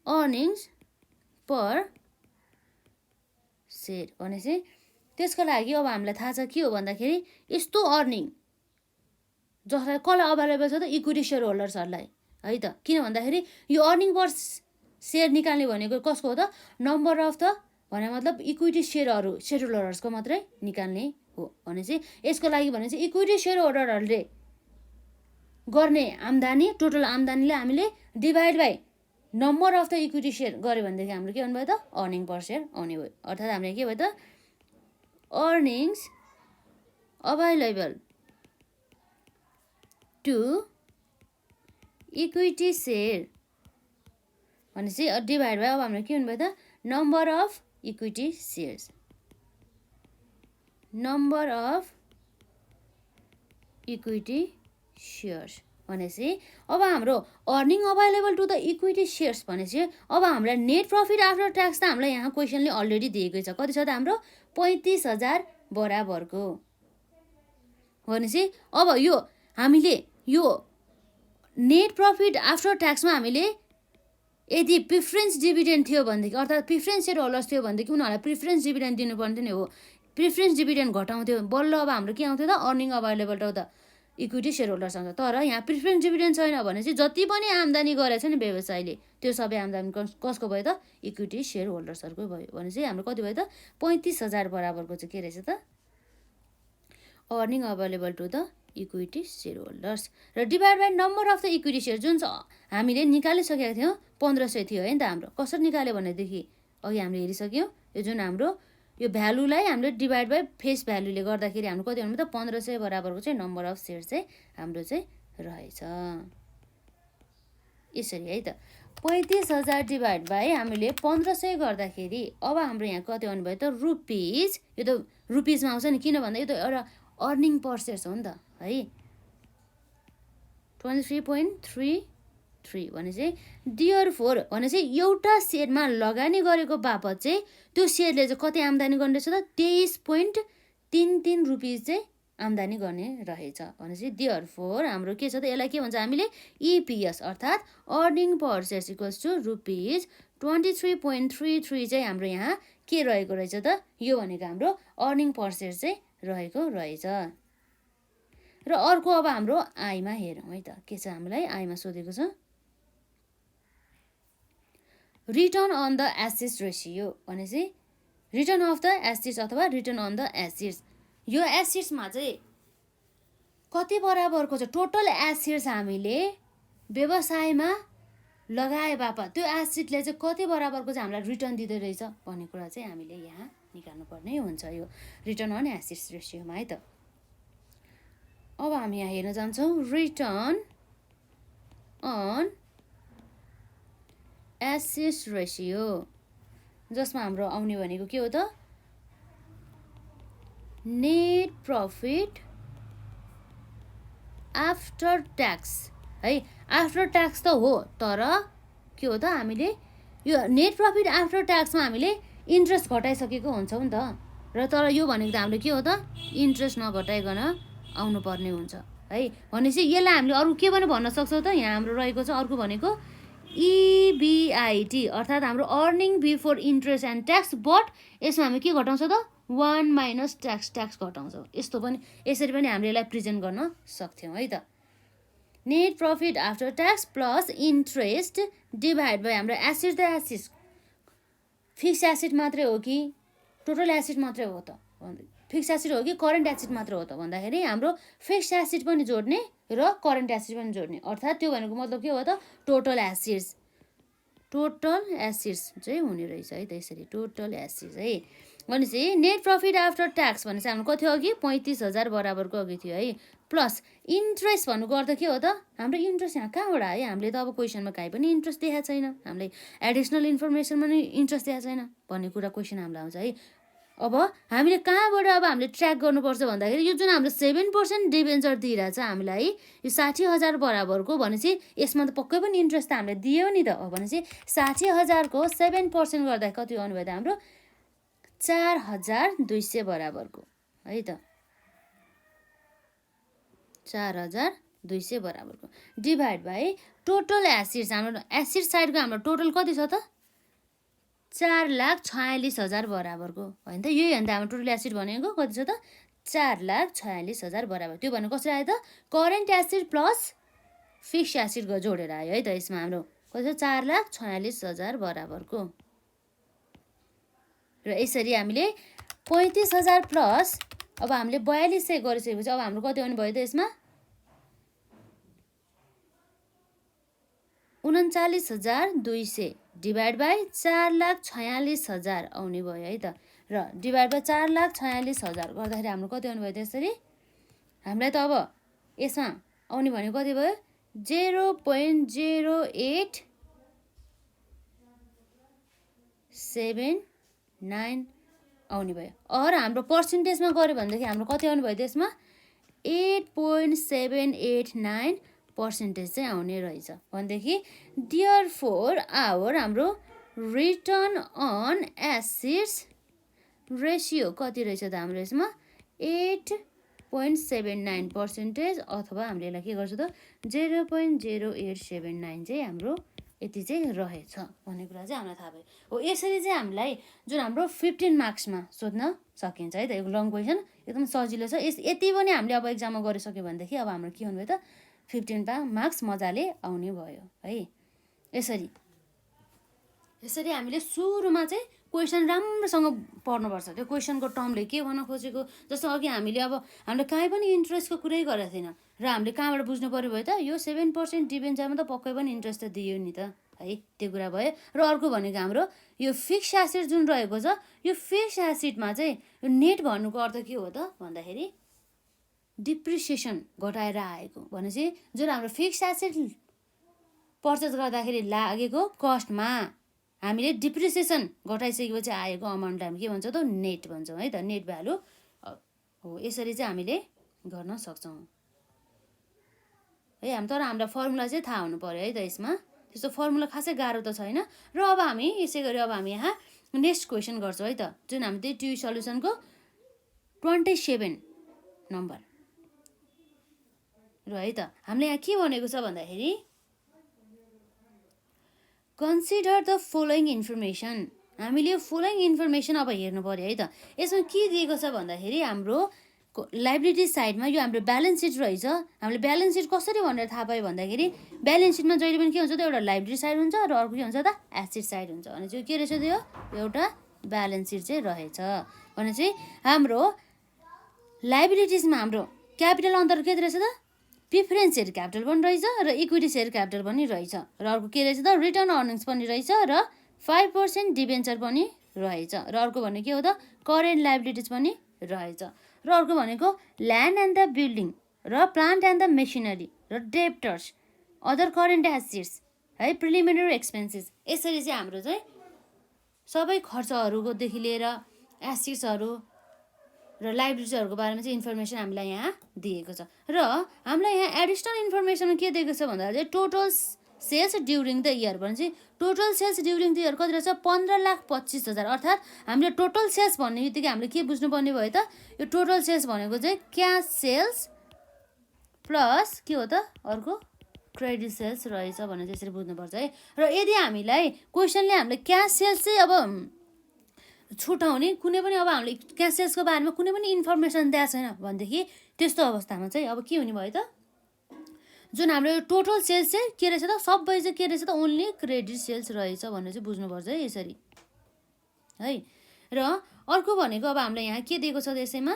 अर्निङ्स पर सेयर भनेपछि त्यसको लागि अब हामीलाई थाहा छ के हो भन्दाखेरि यस्तो अर्निङ जसलाई कसलाई अभाइलेबल छ त इक्विटी सेयर होल्डर्सहरूलाई है त। किन भन्दाखेरि यो अर्निङ पर सेयर निकाल्ने भनेको कसको हो त नम्बर अफ द भने मतलब इक्विटी सेयरहरू सेयर होल्डर्सको मात्रै निकाल्ने हो। भनेपछि यसको लागि भने चाहिँ इक्विटी सेयर होल्डरहरूले गर्ने आम्दानी टोटल आम्दानीले हामीले divide by number of the equity share गऱ्यो भनेदेखि हाम्रो के आउनुभयो त अर्निङ पर सेयर आउने भयो। अर्थात् हामीले के भयो त earnings available to equity share भनेपछि डिभाइड बाई अब हाम्रो के हुनुभयो त number of equity shares, number of equity shares भनेपछि अब हाम्रो earning available to the equity shares भनेपछि अब हामीलाई नेट प्रफिट आफ्टर ट्याक्स त हामीलाई यहाँ क्वेसनले अलरेडी दिएकै छ। कति छ त हाम्रो 35,000 बराबरको। भनेपछि अब यो हामीले यो नेट प्रफिट आफ्टर ट्याक्समा हामीले यदि प्रिफरेन्स डिभिडेन्ड थियो भनेदेखि अर्थात् प्रिफरेन्स सेयर होल्डर्स थियो भनेदेखि उनीहरूलाई प्रिफरेन्स डिभिडेन्ड दिनुपर्ने थियो नि हो। प्रिफरेन्स डिभिडेन्ड घटाउँथ्यो बल्ल अब हाम्रो के आउँथ्यो त earning available to the equity share holders आउँछ। तर यहाँ प्रिफरेन्स डिभिडेन्ड छैन भने चाहिँ जति पनि आम्दानी गरेछ नि व्यवसायले त्यो सबै आम्दानी कसको भयो त इक्विटी सेयर होल्डर्सहरूको भयो। भनेपछि हाम्रो कति भयो त 35,000 बराबरको चाहिँ के रहेछ त earning available to the equity share holders र divide by number of the equity share जुन हामीले निकालिसकेका थियौँ 1500 थियो है त हाम्रो। कसरी निकाल्यो भनेदेखि अघि हामीले हेरिसक्यौँ यो जुन हाम्रो यो भ्यालुलाई हामीले डिभाइड बाई फेस भ्यालुले गर्दाखेरि हाम्रो कति आउनु त 1500 बराबरको चाहिँ नम्बर अफ सेयर चाहिँ हाम्रो चाहिँ रहेछ यसरी है त। 35,000 डिभाइड बाई हामीले 1500 गर्दाखेरि अब हाम्रो यहाँ कति आउनुभयो त रुपिज। यो त रुपिजमा आउँछ नि किन भन्दा यो त एउटा अर्निङ पर सेयर्स हो नि त है। 23.33 भने चाहिँ देयरफोर भने चाहिँ एउटा सेयरमा लगानी गरेको बापत चाहिँ त्यो सेयरले चाहिँ कति आम्दानी गर्ने रहेछ त 23.33 रुपिज चाहिँ आम्दानी गर्ने रहेछ। भनेपछि देयरफोर हाम्रो के छ त यसलाई के भन्छ हामीले इपिएस अर्थात् earning per shares equals to rupees 23.33 चाहिँ हाम्रो यहाँ के रहेको रहेछ त यो भनेको हाम्रो अर्निङ पर सेयर चाहिँ रहेको रहेछ। र अर्को अब हाम्रो आयमा हेरौँ है त के छ हामीलाई आयमा सोधेको छ return on the assets ratio भनेपछि रिटर्न अफ द एसेट्स अथवा रिटर्न अन द एसेट्स। यो एसेट्समा चाहिँ कति बराबरको छ टोटल एसेट्स हामीले व्यवसायमा लगाए बापत त्यो एसेटले चाहिँ कति बराबरको चाहिँ हामीलाई रिटर्न दिँदै रहेछ भन्ने कुरा चाहिँ हामीले यहाँ निकाल्नुपर्ने हुन्छ यो रिटर्न अन एसेट्स रेसियोमा है त। अब हामी यहाँ हेर्न जान्छौँ रिटर्न अन एसेट्स रेसियो जसमा हाम्रो आउने भनेको के हो त नेट प्रफिट आफ्टर ट्याक्स है। आफ्टर ट्याक्स त हो तर के हो त हामीले यो नेट प्रफिट आफ्टर ट्याक्समा हामीले इन्ट्रेस्ट घटाइसकेको हुन्छौँ नि त। र तर यो भनेको त हामीले के हो त, इन्ट्रेस्ट नघटाइकन आउनुपर्ने हुन्छ है। भनेपछि यसलाई हामीले अरू के पनि भन्न सक्छौँ त, यहाँ हाम्रो रहेको छ अर्को भनेको EBIT अर्थात् हाम्रो earning before interest and tax, but यसमा हामी के घटाउँछ त, 1 माइनस ट्याक्स घटाउँछौँ। यस्तो पनि, यसरी पनि हामीले यसलाई प्रेजेन्ट गर्न सक्थ्यौँ है त। Net profit after tax plus interest divide by हाम्रो एसिड त एसिड, फिक्स एसिड मात्रै हो कि टोटल एसिड मात्रै हो त, फिक्स एसिड हो कि करेन्ट एसिड मात्र हो त भन्दाखेरि हाम्रो फिक्स एसिड पनि जोड्ने र करेन्ट एसिड पनि जोड्ने, अर्थात् त्यो भनेको मतलब के हो त, टोटल एसिड्स चाहिँ हुने रहेछ है त। यसरी टोटल एसिड्स है। भनेपछि नेट प्रफिट आफ्टर ट्याक्स भनेपछि हाम्रो कति हो अघि, 35,000 बराबरको अघि थियो है। प्लस इन्ट्रेस्ट भन्नुको अर्थ के हो त, हाम्रो इन्ट्रेस्ट यहाँ कहाँबाट आयो, हामीले त अब क्वेसनमा काहीँ पनि इन्ट्रेस्ट देखाएको छैन, हामीले एडिसनल इन्फर्मेसनमा पनि इन्ट्रेस्ट देखाएको छैन भन्ने कुरा क्वेसन हामीलाई आउँछ है। अब हामीले कहाँबाट अब हामीले ट्र्याक गर्नुपर्छ भन्दाखेरि यो जुन हाम्रो 7% डिबेन्चर दिइरहेछ हामीलाई, यो 60,000 बराबरको, भनेपछि यसमा त पक्कै पनि इन्ट्रेस्ट त हामीले दियो नि त। भनेपछि 60,000 को 7% गर्दा कति आउनु भयो त, हाम्रो 4,200 बराबरको है त, 4,200 बराबरको डिभाइड बाई टोटल एसिड्स, हाम्रो एसिड साइडको हाम्रो टोटल कति छ त, 4,46,000 बराबरको होइन त। यही हो नि त हाम्रो टोटल एसिड भनेको कति छ त, 4,46,000 बराबर। त्यो भनेको कसरी आयो त, current acid plus fix acid जोडेर आयो है त। यसमा हाम्रो कति छ, 4,46,000 बराबरको। र यसरी हामीले 35,000 प्लस अब हामीले 4200 गरिसकेपछि अब हाम्रो कति आउने भयो त, यसमा 39,200 डिभाइड बाई 4,46,000 आउने भयो है त। र डिभाइड बाई 4,46,000 गर्दाखेरि हाम्रो कति आउने भयो त, यसरी हामीलाई त अब यसमा आउने भनेको कति भयो, 0.0879 आउने भयो। अरू हाम्रो पर्सेन्टेजमा गऱ्यो भनेदेखि हाम्रो कति आउने भयो त, यसमा 8.789% चाहिँ आउने रहेछ भनेदेखि देयरफोर आवर हाम्रो रिटर्न अन एसिड्स रेसियो कति रहेछ त हाम्रो यसमा 8.79% अथवा हामीले यसलाई के गर्छ त 0.0879 चाहिँ हाम्रो यति चाहिँ रहेछ भन्ने कुरा चाहिँ हामीलाई थाहा भयो हो। यसरी चाहिँ हामीलाई जुन हाम्रो 15 मार्क्समा सोध्न सकिन्छ है त। यो लङ क्वेसन एकदम सजिलो छ। यति पनि हामीले अब एक्जाममा गरिसक्यो भनेदेखि अब हाम्रो के हुने भयो त 15 मार्क्स मजाले आउने भयो है। यसरी हामीले सुरुमा चाहिँ क्वेसन राम्रोसँग पढ्नुपर्छ। त्यो क्वेसनको टर्मले के भन्न खोजेको, जस्तो अघि हामीले अब हामीले कहीँ पनि इन्ट्रेस्टको कुरै गरेको थिएन र हामीले कहाँबाट बुझ्नु पर्यो भयो त, यो 7% डिबेन्चरमा त पक्कै पनि इन्ट्रेस्ट त दियो नि त है, त्यो कुरा भयो। र अर्को भनेको हाम्रो यो फिक्स एसिड जुन रहेको छ, यो फिक्स एसिडमा चाहिँ यो नेट भन्नुको अर्थ के हो त भन्दाखेरि डिप्रिसिएसन घटाएर आएको भनेपछि जुन हाम्रो फिक्स एसिड पर्चेस गर्दाखेरि लागेको कस्टमा हामीले डिप्रिसिएसन घटाइसकेपछि आएको अमाउन्टलाई हामी के भन्छौँ त, नेट भन्छौँ है त, नेट भ्यालु हो। यसरी चाहिँ हामीले गर्न सक्छौँ है। तर हामीलाई फर्मुला चाहिँ थाहा हुनु पर्यो है त। यसमा त्यस्तो फर्मुला खासै गाह्रो त छैन। र अब हामी यसै गरी अब हामी यहाँ नेक्स्ट क्वेसन गर्छौँ है त, जुन हामी त्यही ट्यु सल्युसनको 27 नम्बर र है त। हामीले यहाँ के भनेको छ भन्दाखेरि कन्सिडर द फलोइङ इन्फर्मेसन, हामीले यो फलोइङ इन्फर्मेसन अब हेर्नु पर्यो है त। यसमा के दिएको छ भन्दाखेरि हाम्रो लाइबिलिटी साइडमा यो हाम्रो ब्यालेन्स सिट रहेछ। हामीले ब्यालेन्स सिट कसरी भनेर थाहा पायो भन्दाखेरि ब्यालेन्स सिटमा जहिले पनि के हुन्छ त, एउटा लाइबिलिटी साइड हुन्छ र अर्को के हुन्छ त, एसिड साइड हुन्छ। भने चाहिँ के रहेछ त, यो एउटा ब्यालेन्स सिट चाहिँ रहेछ। भने चाहिँ हाम्रो लाइबिलिटिजमा हाम्रो क्यापिटल अन्तर के रहेछ त, प्रिफरेन्स सेयर क्यापिटल पनि रहेछ र इक्विटी सेयर क्यापिटल पनि रहेछ र अर्को के रहेछ त, रिटर्न अर्निङ्स पनि रहेछ र 5% डिबेन्चर पनि रहेछ र अर्को भने के हो त, करेन्ट लाइबिलिटिज पनि रहेछ र अर्को भनेको ल्यान्ड एन्ड द बिल्डिङ र प्लान्ट एन्ड द मेसिनरी र डेप्टर्स अदर करेन्ट एसिड्स है, प्रिलिमिनरी एक्सपेन्सेस। यसरी चाहिँ हाम्रो चाहिँ सबै खर्चहरूकोदेखि लिएर एसिड्सहरू र लाइबिलिटिजहरूको बारेमा चाहिँ इन्फर्मेसन हामीलाई यहाँ दिएको छ। र हामीलाई यहाँ एडिसनल इन्फर्मेसनमा के दिएको छ भन्दा चाहिँ total sales during the year भनेपछि total sales during the year कति रहेछ 15,25,000 अर्थात् हामीले टोटल सेल्स भन्ने बित्तिकै हामीले के बुझ्नुपर्ने भयो त यो टोटल सेल्स भनेको चाहिँ क्यास सेल्स प्लस के हो त अर्को क्रेडिट सेल्स रहेछ भनेर त्यसरी बुझ्नुपर्छ है। र यदि हामीलाई क्वेसनले हामीले क्यास सेल्स चाहिँ अब छुटाउने कुनै पनि अब हामीले क्यास सेल्सको बारेमा कुनै पनि इन्फर्मेसन दिएको छैन भनेदेखि त्यस्तो अवस्थामा चाहिँ अब के हुने भयो त जुन हाम्रो टोटल सेल्स चाहिँ के रहेछ त सबै चाहिँ के रहेछ त ओन्ली क्रेडिट सेल्स रहेछ भनेर चाहिँ बुझ्नुपर्छ है यसरी है। र अर्को भनेको अब हामीलाई यहाँ के दिएको छ त्यसैमा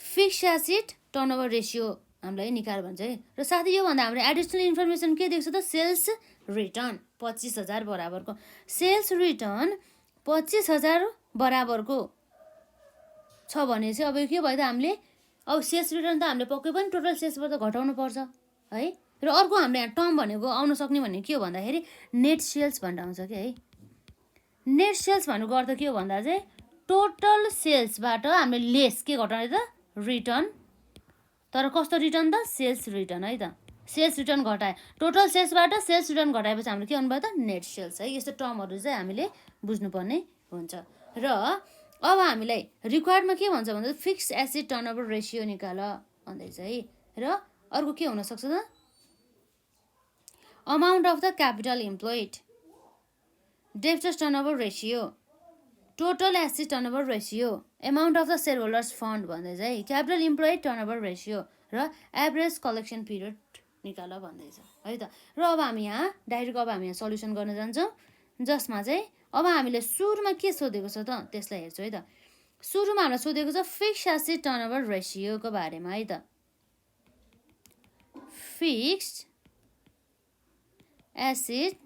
फिक्स्ड एसेट टर्नओभर रेसियो हामीलाई निकाल भन्छ है। र साथै योभन्दा हाम्रो एडिसनल इन्फर्मेसन के दिएको छ त सेल्स रिटर्न 25,000 बराबरको सेल्स रिटर्न 25,000 बराबरको छ भने चाहिँ अब के भयो त हामीले अब सेल्स रिटर्न त हामीले पक्कै पनि टोटल सेल्सबाट घटाउनु पर्छ है। र अर्को हामीले यहाँ टर्म भनेको आउन सक्ने भनेको के हो भन्दाखेरि नेट सेल्स भनेर आउँछ कि है। नेट सेल्स भनेको अर्थ के हो भन्दा चाहिँ टोटल सेल्सबाट हामीले लेस के घटाउने त रिटर्न तर कस्तो रिटर्न त सेल्स रिटर्न है त सेल्स रिटर्न घटाए टोटल सेल्सबाट सेल्स रिटर्न घटाएपछि हाम्रो के हुनुभयो त नेट सेल्स है। यस्तो टर्महरू चाहिँ हामीले बुझ्नुपर्ने हुन्छ। र अब हामीलाई रिक्वायर्डमा के भन्छ भन्दा फिक्स्ड एसेट टर्नओभर रेसियो निकाल भन्दैछ है। र अर्को के हुनसक्छ त amount of the capital employed debtors turnover ratio total asset turnover ratio amount of the share holders fund भन्दैछ है। क्यापिटल इम्प्लोइड टर्नओभर रेसियो र एभरेज कलेक्सन पिरियड निकाल भन्दैछ है त। र अब हामी यहाँ डाइरेक्ट अब हामी यहाँ सल्युसन गर्न जान्छौँ जसमा चाहिँ अब हामीले सुरुमा के सोधेको छ त त्यसलाई हेर्छौँ है त। सुरुमा हामीलाई सोधेको छ फिक्स्ड एसेट टर्नओभर रेसियोको बारेमा है त। फिक्स्ड एसेट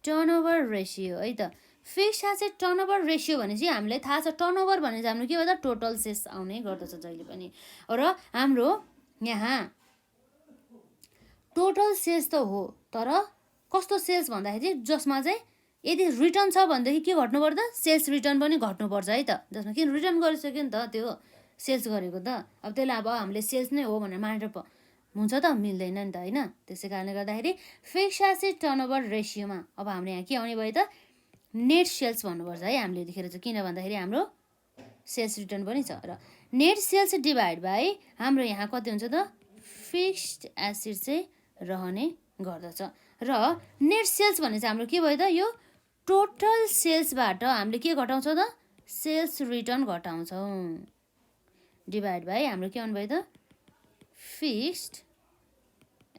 टर्नओभर रेसियो है त। फिक्स्ड एसेट टर्नओभर रेसियो भनेपछि हामीलाई थाहा छ टर्नओभर भने चाहिँ हाम्रो के भयो त टोटल सेल्स आउने गर्दछ जहिले पनि। र हाम्रो यहाँ टोटल सेल्स त हो तर कस्तो सेल्स भन्दाखेरि जसमा चाहिँ यदि रिटर्न छ भनेदेखि के घट्नु पर्छ सेल्स रिटर्न पनि घट्नुपर्छ है त। जसमा कि रिटर्न गरिसक्यो नि त त्यो सेल्स गरेको त अब त्यसलाई अब हामीले सेल्स नै हो भनेर मानेर हुन्छ त मिल्दैन नि त होइन। त्यसै कारणले गर्दाखेरि फिक्स्ड एसेट टर्नओभर रेसियोमा अब हाम्रो यहाँ के आउने भयो त नेट सेल्स भन्नुपर्छ है हामीले यतिखेर चाहिँ किन भन्दाखेरि हाम्रो सेल्स रिटर्न पनि छ। र नेट सेल्स डिभाइड बाई हाम्रो यहाँ कति हुन्छ त फिक्स्ड एसेट चाहिँ रहने गर्दछ। र नेट सेल्स भने चाहिँ हाम्रो के भयो त यो टोटल सेल्सबाट हामीले के घटाउँछौँ त सेल्स रिटर्न घटाउँछौँ डिभाइड बाई हाम्रो के आउनु भयो त फिक्स्ड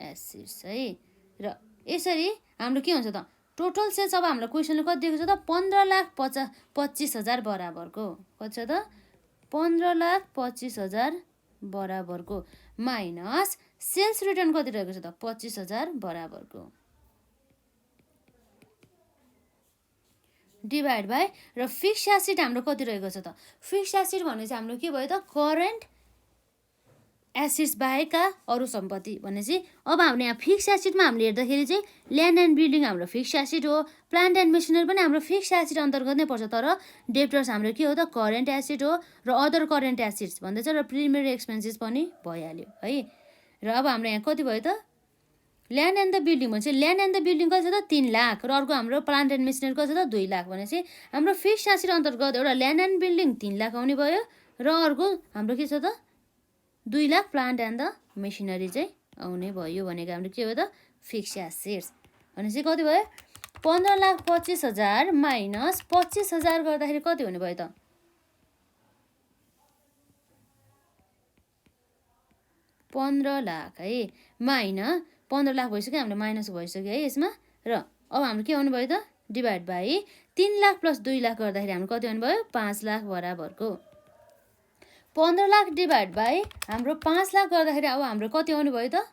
एसेट्स है। र यसरी हाम्रो के हुन्छ त टोटल सेल्स अब हाम्रो क्वेसनले कति दिएको छ त 15,25,000 बराबरको कति छ त 15,25,000 बराबरको माइनस सेल्स रिटर्न कति रहेको छ त 25,000 बराबरको डिभाइड बाई र फिक्स्ड एसेट हाम्रो कति रहेको छ त फिक्स्ड एसेट भने चाहिँ हाम्रो के भयो त करेन्ट एसेट्स बाहेकका अरू सम्पत्ति भनेपछि अब हामीले यहाँ फिक्स्ड एसेटमा हामीले हेर्दाखेरि चाहिँ ल्यान्ड एन्ड बिल्डिङ हाम्रो फिक्स्ड एसेट हो प्लान्ट एन्ड मेसिनरी पनि हाम्रो फिक्स्ड एसेट अन्तर्गत नै पर्छ तर डेब्टर्स हाम्रो के हो त करेन्ट एसेट हो र अदर करेन्ट एसेट्स भन्दैछ र प्राइमेरी एक्सपेन्सेस पनि भइहाल्यो है। र अब हाम्रो यहाँ कति भयो त ल्यान्ड एन्ड द बिल्डिङ भनेपछि ल्यान्ड एन्ड द बिल्डिङ कति छ त 3 लाख र अर्को हाम्रो प्लान्ट एन्ड मेसिनरी कति छ त 2 लाख भनेपछि हाम्रो फिक्स्ड एसेट अन्तर्गत एउटा ल्यान्ड एन्ड बिल्डिङ 3 लाख आउने भयो र अर्को हाम्रो के छ त 2 lakh plant and the machinery चाहिँ आउने भयो भनेको हाम्रो के हो त फिक्स्ड एसेट्स भनेपछि कति भयो 15,25,000 माइनस 25,000 गर्दाखेरि कति हुने भयो त 15 लाख है माइनस 15 लाख भइसक्यो हाम्रो माइनस भइसक्यो है यसमा। र अब हाम्रो के आउनु भयो त divide by 3 lakh plus 2 lakh गर्दाखेरि हाम्रो कति आउनु भयो 5 लाख बराबरको 15 लाख डिभाइड बाई हाम्रो 5 लाख गर्दाखेरि अब हाम्रो कति आउने भयो त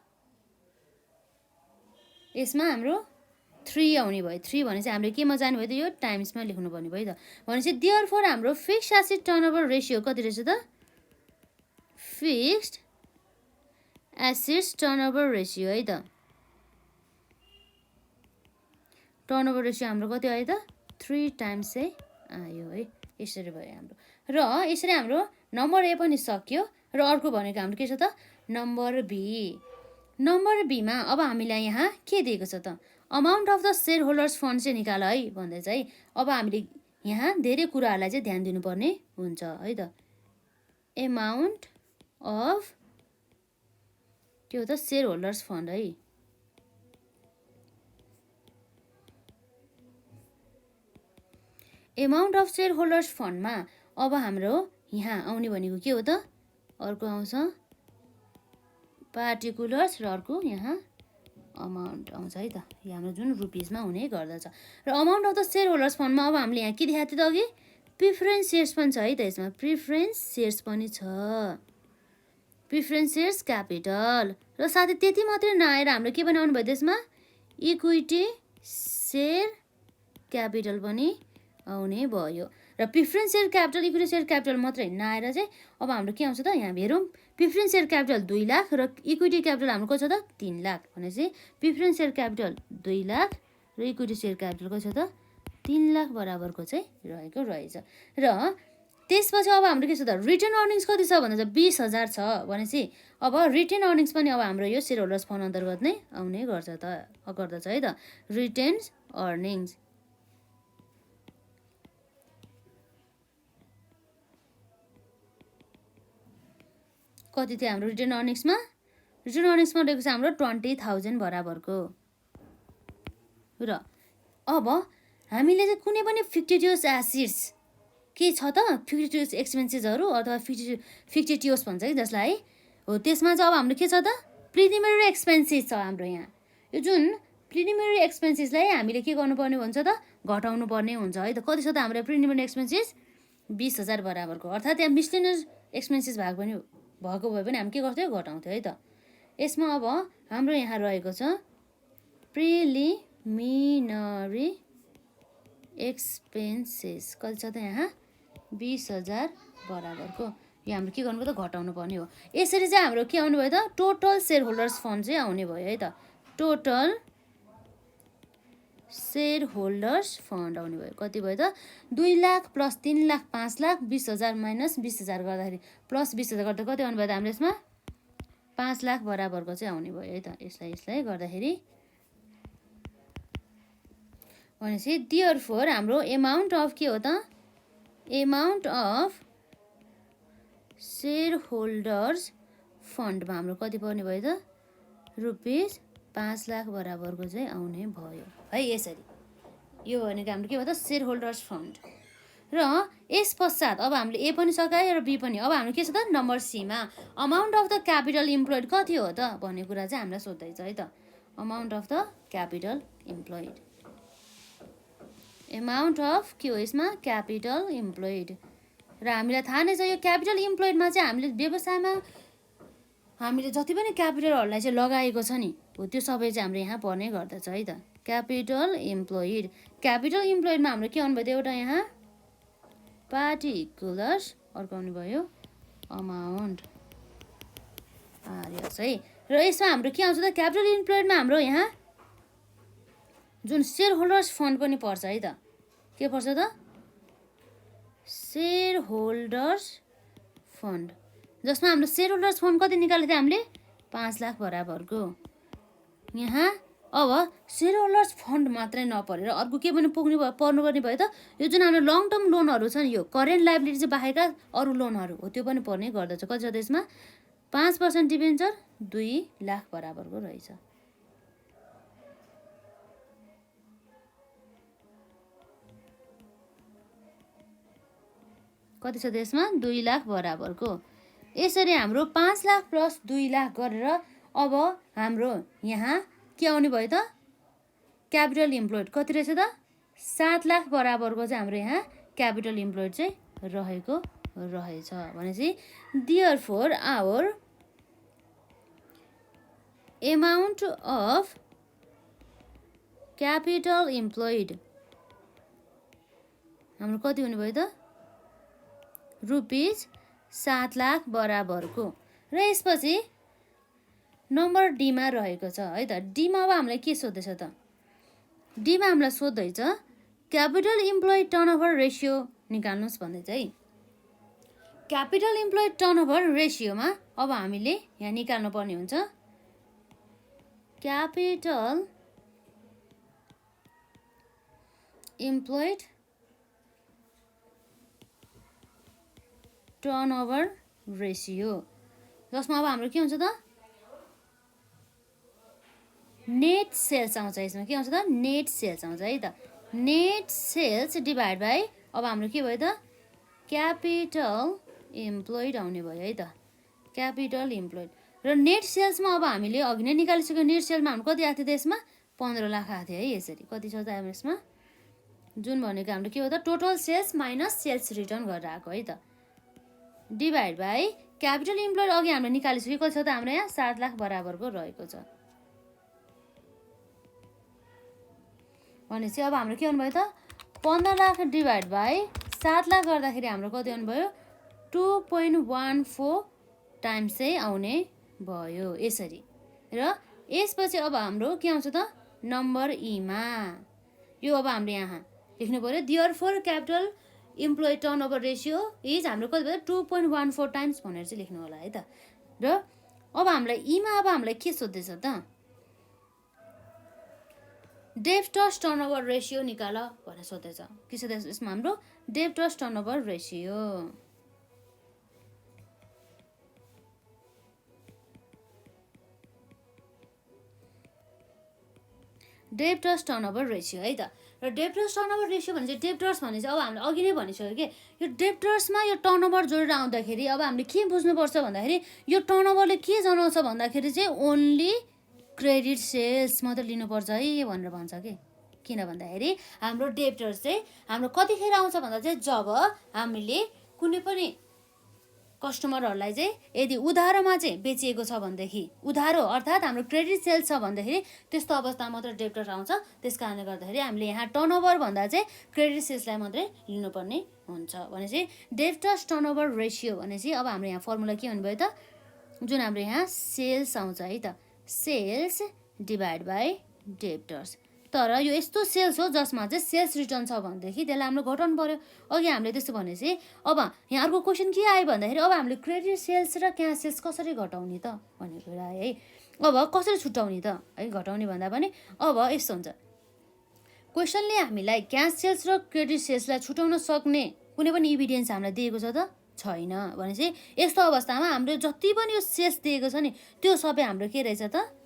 यसमा हाम्रो 3 आउने भयो 3 भने चाहिँ हामीले केमा जाने भयो त यो टाइम्समा लेख्नु पर्ने भयो त भनेपछि देयरफोर हाम्रो फिक्स्ड एसेट टर्नओभर रेसियो कति रहेछ त फिक्स्ड एसेट्स टर्नओभर रेसियो है त टर्नओभर रेसियो हाम्रो कति आयो त 3 टाइम्स चाहिँ आयो है। यसरी भयो हाम्रो र यसरी हाम्रो नम्बर ए पनि सक्यो र अर्को भनेको हाम्रो के छ त नम्बर बी नम्बर बीमा अब हामीलाई यहाँ के दिएको छ त, amount of the share holders fund चाहिँ निकाल है भन्दै चाहिँ अब हामीले यहाँ धेरै कुराहरूलाई चाहिँ ध्यान दिनुपर्ने हुन्छ है त। एमाउन्ट अफ के हो त, सेयर होल्डर्स फन्ड है। एमाउन्ट अफ सेयर होल्डर्स फन्डमा अब हाम्रो यहाँ आउने भनेको के हो त, अर्को आउँछ पार्टिकुलर्स र अर्को यहाँ अमाउन्ट आउँछ है त। यो हाम्रो जुन रुपिजमा हुने गर्दछ। र amount of the share holders फन्डमा अब हामीले यहाँ के देखाएको थियो त अघि, प्रिफरेन्स सेयर्स पनि छ है त। यसमा प्रिफरेन्स सेयर्स पनि छ, प्रिफरेन्स सेयर्स क्यापिटल, र साथै त्यति मात्रै नआएर हाम्रो के बनाउनु भयो त्यसमा, इक्विटी सेयर क्यापिटल पनि आउने भयो। र preference share capital equity share capital मात्रै नआएर चाहिँ अब हाम्रो के आउँछ त, यहाँ हेरौँ, प्रिफरेन्स सेयर क्यापिटल 2 लाख र इक्विटी क्यापिटल हाम्रो कति छ त 3 लाख भनेपछि प्रिफरेन्स सेयर क्यापिटल 2 लाख र इक्विटी सेयर क्यापिटल कति छ त 3 लाख बराबरको चाहिँ रहेको रहेछ। र त्यसपछि अब हाम्रो के छ त, रिटेन अर्निङ्स कति छ भन्दा चाहिँ 20,000 छ भनेपछि अब रिटेन अर्निङ्स पनि अब हाम्रो यो सेयर होल्डर्स फन्ड अन्तर्गत नै आउने गर्दछ है त। रिटेन अर्निङ्स कति थियो हाम्रो रिटेन अर्निङ्समा, रहेको छ हाम्रो 20,000 बराबरको। र अब हामीले चाहिँ कुनै पनि फिक्टिटियस एसिड्स के छ त, फिक्टिटियस एक्सपेन्सेसहरू अथवा फिक्टिटियस भन्छ है जसलाई हो, त्यसमा चाहिँ अब हाम्रो के छ त, प्रिलिमिनरी एक्सपेन्सेस छ हाम्रो यहाँ। यो जुन प्रिलिमिनरी एक्सपेन्सेसलाई हामीले के गर्नुपर्ने हुन्छ त, घटाउनु पर्ने हुन्छ है त। कति छ त हाम्रो प्रिलिमिनरी एक्सपेन्सेस 20,000 बराबरको, अर्थात् यहाँ मिसलेनियस एक्सपेन्सेस भएको भए पनि हामी के गर्थ्यौँ, घटाउँथ्यौँ है त। यसमा अब हाम्रो यहाँ रहेको छ प्रिलिमिनरी एक्सपेन्सेस कति छ त यहाँ 20,000 बराबरको। यो हाम्रो के गर्नु पर्यो त, घटाउनु पर्ने हो। यसरी चाहिँ हाम्रो के आउनु भयो त, टोटल सेयर होल्डर्स फन्ड चाहिँ आउने भयो है त। टोटल सेयर होल्डर्स फन्ड आउने भयो, कति भयो त 2 लाख प्लस 3 लाख 5 लाख 20,000 माइनस 20,000 गर्दाखेरि प्लस 20,000 गर्दा कति आउनु भयो त हाम्रो यसमा 5 लाख बराबरको चाहिँ आउने भयो है त। यसलाई गर्दाखेरि भनेपछि देयरफोर हाम्रो एमाउन्ट अफ के हो त, एमाउन्ट अफ सेयर होल्डर्स फन्डमा हाम्रो कति पर्ने भयो त, रुपिस 5 लाख बराबरको चाहिँ आउने भयो है। यसरी यो भनेको हाम्रो के भयो त, सेयर होल्डर्स फन्ड। र यस पश्चात अब हामीले ए पनि सकायो र बी पनि। अब हाम्रो के छ त, number Seema amount of the capital employed कति हो त भन्ने कुरा चाहिँ हामीलाई सोध्दैछ है त। Amount of the capital employed, amount of के हो यसमा, क्यापिटल इम्प्लोइड। र हामीलाई थाहा नै छ यो क्यापिटल इम्प्लोइडमा चाहिँ हामीले व्यवसायमा हामीले जति पनि क्यापिटलहरूलाई चाहिँ लगाएको छ नि हो, त्यो सबै चाहिँ हाम्रो यहाँ पर्ने गर्दछ है त। क्यापिटल इम्प्लोइड, क्यापिटल इम्प्लोइडमा हाम्रो के आउनु भयो त, एउटा यहाँ पार्टिकुलर्स, अर्को आउनु भयो अमाउन्ट आर्यस है। र यसमा हाम्रो के आउँछ त, क्यापिटल इम्प्लोइडमा हाम्रो यहाँ जुन सेयर होल्डर्स फन्ड पनि पर्छ है त। के पर्छ त, सेयर होल्डर्स फन्ड, जसमा हाम्रो सेयर होल्डर्स फन्ड कति निकालेको थियो हामीले 5 लाख बराबरको। यहाँ अब सेयर होल्डर्स फन्ड मात्रै नपरेर अर्को के पनि पर्नुपर्ने भयो त, यो जुन हाम्रो लङ टर्म लोनहरू छन्, यो करेन्ट लाइबिलिटी चाहिँ बाहेक अरू लोनहरू हो त्यो पनि पर्ने गर्दछ। कति छ त्यसमा 5% डिबेन्चर 2 लाख बराबरको रहेछ। कति छ त्यसमा 2 लाख बराबरको। यसरी हाम्रो 5 लाख प्लस 2 लाख गरेर अब हाम्रो यहाँ के आउने भयो त, क्यापिटल इम्प्लोइड कति रहेछ त 7 लाख बराबरको चाहिँ हाम्रो यहाँ क्यापिटल इम्प्लोइड चाहिँ रहेको रहेछ। भनेपछि therefore our amount of capital employed हाम्रो कति हुने भयो त, रुपिस 7 लाख बराबरको। र यसपछि नम्बर डीमा रहेको छ है त। डीमा अब हामीलाई के सोध्दैछ त, डीमा हामीलाई सोध्दैछ क्यापिटल इम्प्लोइड टर्नओभर रेसियो निकाल्नुहोस् भन्दैछ है। क्यापिटल इम्प्लोइड टर्नओभर रेसियोमा अब हामीले यहाँ निकाल्नु पर्ने हुन्छ क्यापिटल इम्प्लोइड टर्नओभर रेसियो, जसमा अब हाम्रो के हुन्छ त नेट सेल्स आउँछ। यसमा के आउँछ त नेट सेल्स आउँछ है त। नेट सेल्स डिभाइड बाई अब हाम्रो के भयो त क्यापिटल इम्प्लोइड आउने भयो है त, क्यापिटल इम्प्लोइड। र नेट सेल्समा अब हामीले अघि नै निकालिसक्यो, नेट सेल्समा हाम्रो कति आएको थियो त्यसमा 15 लाख आएको थियो है। यसरी कति छ त अब यसमा जुन भनेको हाम्रो के हो त total sales minus sales return गरेर आएको है त, डिभाइड बाई क्यापिटल इम्प्लोइड अघि हामीले निकालिसक्यो कति छ त हाम्रो यहाँ 7 लाख बराबरको रहेको छ। भनेपछि अब हाम्रो के आउनुभयो त 15 लाख डिभाइड बाई 7 लाख गर्दाखेरि हाम्रो कति आउनुभयो 2.14 टाइम्स चाहिँ आउने भयो यसरी। र यसपछि अब हाम्रो के आउँछ त नम्बर ईमा यो अब हामीले यहाँ लेख्नु पर्यो therefore capital employed turnover ratio is हाम्रो कति भयो 2.14 टाइम्स भनेर चाहिँ लेख्नु होला है त। र अब हामीलाई ईमा अब हामीलाई के सोध्दैछ त डेब्टर्स टर्नओभर रेसियो निकाल भनेर सोध्दैछ। के सोध्दैछ यसमा हाम्रो debtors turnover ratio. Debtors turnover ratio है त। र डेब्टर्स टर्नओभर रेसियो भने चाहिँ डेब्टर्स भने चाहिँ अब हामीले अघि नै भनिसक्यो कि यो डेब्टर्समा यो टर्नओभर जोडेर आउँदाखेरि अब हामीले के बुझ्नुपर्छ भन्दाखेरि यो टर्नओभरले के जनाउँछ भन्दाखेरि चाहिँ ओन्ली क्रेडिट सेल्स मात्र लिनुपर्छ है भनेर भन्छ कि। किन भन्दाखेरि हाम्रो डेब्टर्स चाहिँ हाम्रो कतिखेर आउँछ भन्दा चाहिँ जब हामीले कुनै पनि कस्टमरहरूलाई चाहिँ यदि उधारोमा चाहिँ बेचिएको छ भनेदेखि, उधारो अर्थात् हाम्रो क्रेडिट सेल्स छ भन्दाखेरि त्यस्तो अवस्थामा मात्र डेब्टर आउँछ। त्यस कारणले गर्दाखेरि हामीले यहाँ टर्नओभर भन्दा चाहिँ क्रेडिट सेल्सलाई मात्रै लिनुपर्ने हुन्छ। भनेपछि डेब्टर्स टर्नओभर रेसियो भनेपछि अब हाम्रो यहाँ फर्मुला के हुनुभयो त जुन हाम्रो यहाँ सेल्स आउँछ है त, सेल्स डिभाइड बाई डेब्टर्स। तर यो यस्तो सेल्स हो जसमा चाहिँ सेल्स रिटर्न छ भनेदेखि त्यसलाई हाम्रो घटाउनु पर्यो। अघि हामीले त्यस्तो भनेपछि अब यहाँ अर्को क्वेसन के आयो भन्दाखेरि अब हामीले क्रेडिट सेल्स र क्यास सेल्स कसरी घटाउने त भन्ने कुरा आयो है। अब कसरी छुट्याउने त है घटाउने भन्दा पनि अब यस्तो हुन्छ क्वेसनले हामीलाई क्यास सेल्स र क्रेडिट सेल्सलाई छुट्याउन सक्ने कुनै पनि इभिडेन्स हामीलाई दिएको छ त छैन। भनेपछि यस्तो अवस्थामा हाम्रो जति पनि यो सेल्स दिएको छ नि त्यो सबै हाम्रो के रहेछ त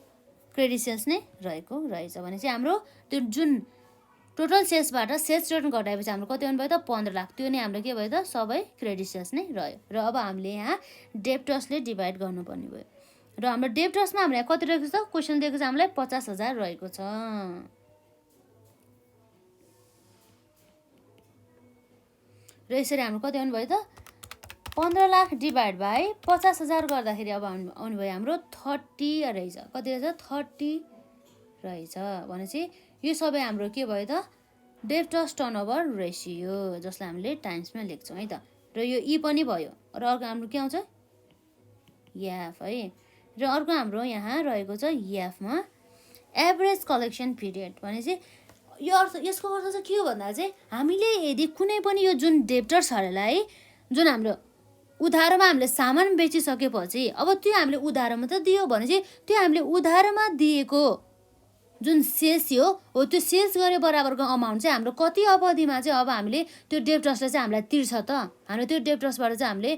क्रेडिट सेल्स नै रहेको रहेछ। भनेपछि हाम्रो त्यो जुन टोटल सेल्सबाट सेल्स रिटर्न घटाएपछि हाम्रो कति आउनुभयो त 15 लाख, त्यो नै हाम्रो के भयो त सबै क्रेडिट सेल्स नै रह्यो। र अब हामीले यहाँ डेब्टर्सले डिभाइड गर्नुपर्ने भयो। र हाम्रो डेब्टर्समा हाम्रो यहाँ कति रहेको छ त क्वेसन दिएको छ हामीलाई 50,000 रहेको छ। र यसरी हाम्रो कति आउनुभयो त 15 लाख डिभाइड बाई 50,000 गर्दाखेरि अब आउनुभयो हाम्रो 30 रहेछ। कति रहेछ 30 रहेछ। भनेपछि यो सबै हाम्रो के भयो त डेब्टर्स टर्नओभर रेसियो जसलाई हामीले टाइम्समा लेख्छौँ है त। र यो ई पनि भयो। र अर्को हाम्रो के आउँछ याफ है। र अर्को हाम्रो यहाँ रहेको छ याफमा एभरेज कलेक्सन पिरियड। भनेपछि यो अर्थ यसको अर्थ चाहिँ के हो भन्दा चाहिँ हामीले यदि कुनै पनि यो जुन डेब्टर्सहरूलाई जुन हाम्रो उधारोमा हामीले सामान बेचिसकेपछि अब त्यो हामीले उधारोमा त दियो भनेपछि त्यो हामीले उधारोमा दिएको जुन सेल्स हो त्यो सेल्स गरे बराबरको अमाउन्ट चाहिँ हाम्रो कति अवधिमा चाहिँ अब हामीले त्यो डेब्टर्सलाई चाहिँ हामीलाई तिर्छ त, हाम्रो त्यो डेब्टर्सबाट चाहिँ हामीले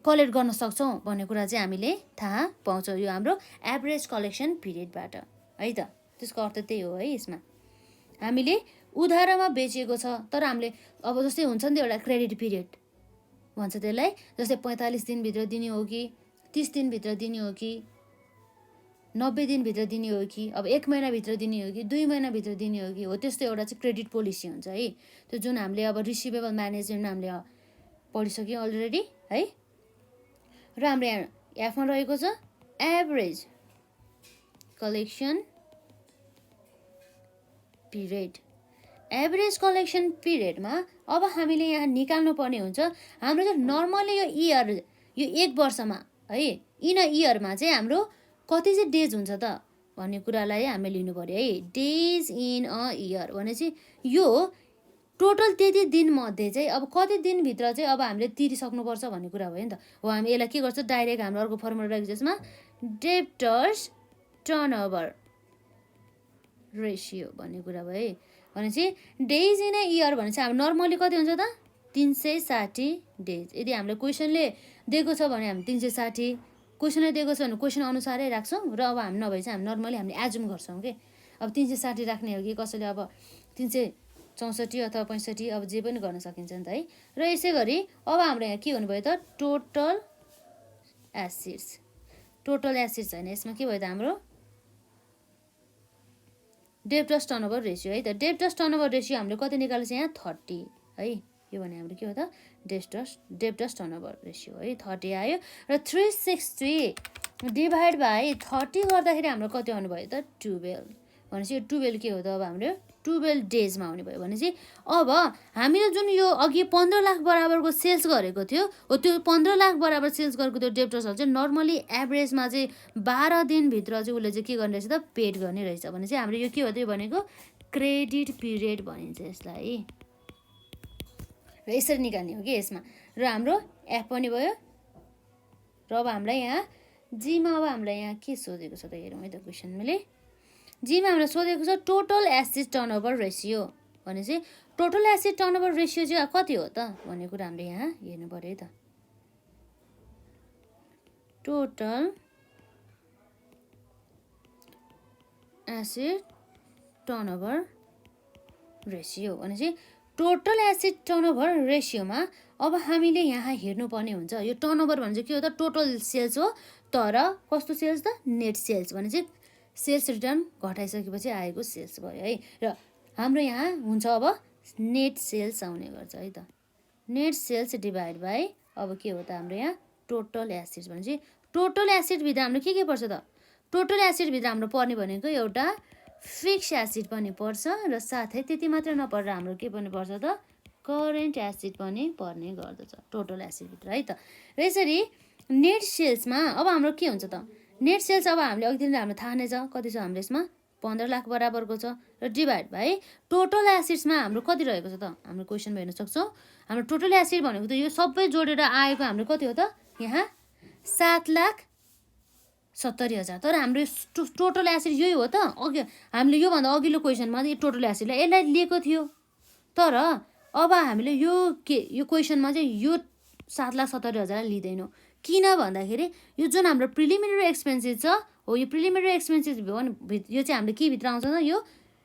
कलेक्ट गर्न सक्छौँ भन्ने कुरा चाहिँ हामीले थाहा पाउँछौँ यो हाम्रो एभरेज कलेक्सन पिरियडबाट है त। त्यसको अर्थ त्यही हो है। यसमा हामीले उधारोमा बेचिएको छ तर हामीले अब जस्तै हुन्छ नि त एउटा क्रेडिट पिरियड भन्छ त्यसलाई, जस्तै 45 दिनभित्र दिने हो कि 30 दिनभित्र दिने हो कि 90 दिनभित्र दिने हो कि अब 1 महिनाभित्र दिने हो कि 2 महिनाभित्र दिने हो कि हो त्यस्तो एउटा चाहिँ क्रेडिट पोलिसी हुन्छ है। त्यो जुन हामीले अब रिसिभेबल म्यानेजमेन्टमा हामीले पढिसक्यौँ अलरेडी है। र हाम्रो यहाँ एफमा रहेको छ average collection period. Average collection पिरियडमा अब हामीले यहाँ निकाल्नु पर्ने हुन्छ हाम्रो चाहिँ नर्मली यो इयर यो 1 वर्षमा है इन अ इयरमा चाहिँ हाम्रो कति चाहिँ डेज हुन्छ त भन्ने कुरालाई हामीले लिनु पर्यो है। डेज इन अ इयर भनेपछि यो टोटल त्यति दिनमध्ये चाहिँ अब कति दिनभित्र चाहिँ अब हामीले तिरिसक्नुपर्छ भन्ने कुरा भयो नि त। हो हामी यसलाई के गर्छ डाइरेक्ट हाम्रो अर्को फर्मुला रहेको छ यसमा डेब्टर्स टर्नओभर रेसियो भन्ने कुरा भयो है। भनेपछि डेज इन अ इयर भनेपछि हाम्रो नर्मली कति हुन्छ त 360 डेज। यदि हामीले क्वेसनले दिएको छ भने हामी 360, क्वेसनले दिएको छ भने क्वेसन अनुसारै राख्छौँ र अब हामी नभए चाहिँ हामी नर्मली हामीले एजुम गर्छौँ कि अब 360 राख्ने हो कि कसैले अब 364 अथवा 65 अब जे पनि गर्न सकिन्छ नि त है। र यसै गरी अब हाम्रो यहाँ के हुनुभयो त टोटल एसिड्स। टोटल एसिड्स होइन, यसमा के भयो त हाम्रो डेब्टर्स टर्नओभर रेसियो है त। डेब्टर्स टर्नओभर रेसियो हामीले कति निकाल्छ यहाँ 30 है। यो भने हाम्रो के हो त डेब्टर्स टर्नओभर रेसियो है 30 आयो। र 360 डिभाइड बाई 30 गर्दाखेरि हाम्रो कति आउनुभयो त 12। भनेपछि यो 12 के हो त अब हाम्रो 12 डेजमा आउने भयो। भनेपछि अब हामीले जुन यो अघि 15 लाख बराबरको सेल्स गरेको थियो हो, त्यो 15 लाख बराबर सेल्स गरेको त्यो डेब्टर्सहरू चाहिँ नर्मली एभरेजमा चाहिँ 12 दिनभित्र चाहिँ उसले चाहिँ के गर्ने रहेछ त पेड गर्ने रहेछ। भने चाहिँ हाम्रो यो के हो त भनेको क्रेडिट पिरियड भनिन्छ यसलाई। र यसरी निकाल्ने हो कि यसमा। र हाम्रो एफ पनि भयो। र अब हामीलाई यहाँ जीमा अब हामीलाई यहाँ के सोधेको छ त हेरौँ है त क्वेसन मैले। जीमा हामीलाई सोधेको छ टोटल एसिड टर्नओभर रेसियो। भनेपछि टोटल एसिड टर्नओभर रेसियो चाहिँ कति हो त भन्ने कुरा हामीले यहाँ हेर्नु पर्यो है त। टोटल एसिड टर्नओभर रेसियो भनेपछि टोटल एसिड टर्नओभर रेसियोमा अब हामीले यहाँ हेर्नुपर्ने हुन्छ। यो टर्नओभर भने चाहिँ के हो त टोटल सेल्स हो, तर कस्तो सेल्स त नेट सेल्स। भने चाहिँ सेल्स रिटर्न घटाइसकेपछि आएको सेल्स भयो है। र हाम्रो यहाँ हुन्छ अब नेट सेल्स आउने गर्छ है त। नेट सेल्स डिभाइड बाई अब के हो त हाम्रो यहाँ टोटल एसिड्स। भनेपछि टोटल एसिडभित्र हाम्रो के पर्छ त टोटल एसिडभित्र हाम्रो पर्ने भनेको एउटा फिक्स एसिड पनि पर्छ र साथै त्यति मात्र नपरेर हाम्रो के पनि पर्छ त करेन्ट एसिड पनि पर्ने गर्दछ टोटल एसिडभित्र है त। र यसरी नेट सेल्समा अब हाम्रो के हुन्छ त नेट सेल्स अब हामीले अघि दिन हाम्रो थाहा नै छ कति छ हाम्रो यसमा 15 लाख बराबरको छ। र डिभाइड बाई टोटल एसिड्समा हाम्रो कति रहेको छ त हाम्रो क्वेसन हेर्न सक्छौँ। हाम्रो टोटल एसिड भनेको त यो सबै जोडेर आएको हाम्रो कति हो त यहाँ 7,70,000। तर हाम्रो टोटल एसिड यही हो त। अघि हामीले योभन्दा अघिल्लो क्वेसनमा यो टोटल एसिडलाई यसलाई लिएको थियो, तर अब हामीले यो क्वेसनमा चाहिँ यो 7,70,000 लिँदैनौँ। किन भन्दाखेरि यो जुन हाम्रो प्रिलिमिनरी एक्सपेन्सेस छ हो, यो प्रिलिमिनरी एक्सपेन्सेस यो चाहिँ हामीले के भित्र आउँछ त यो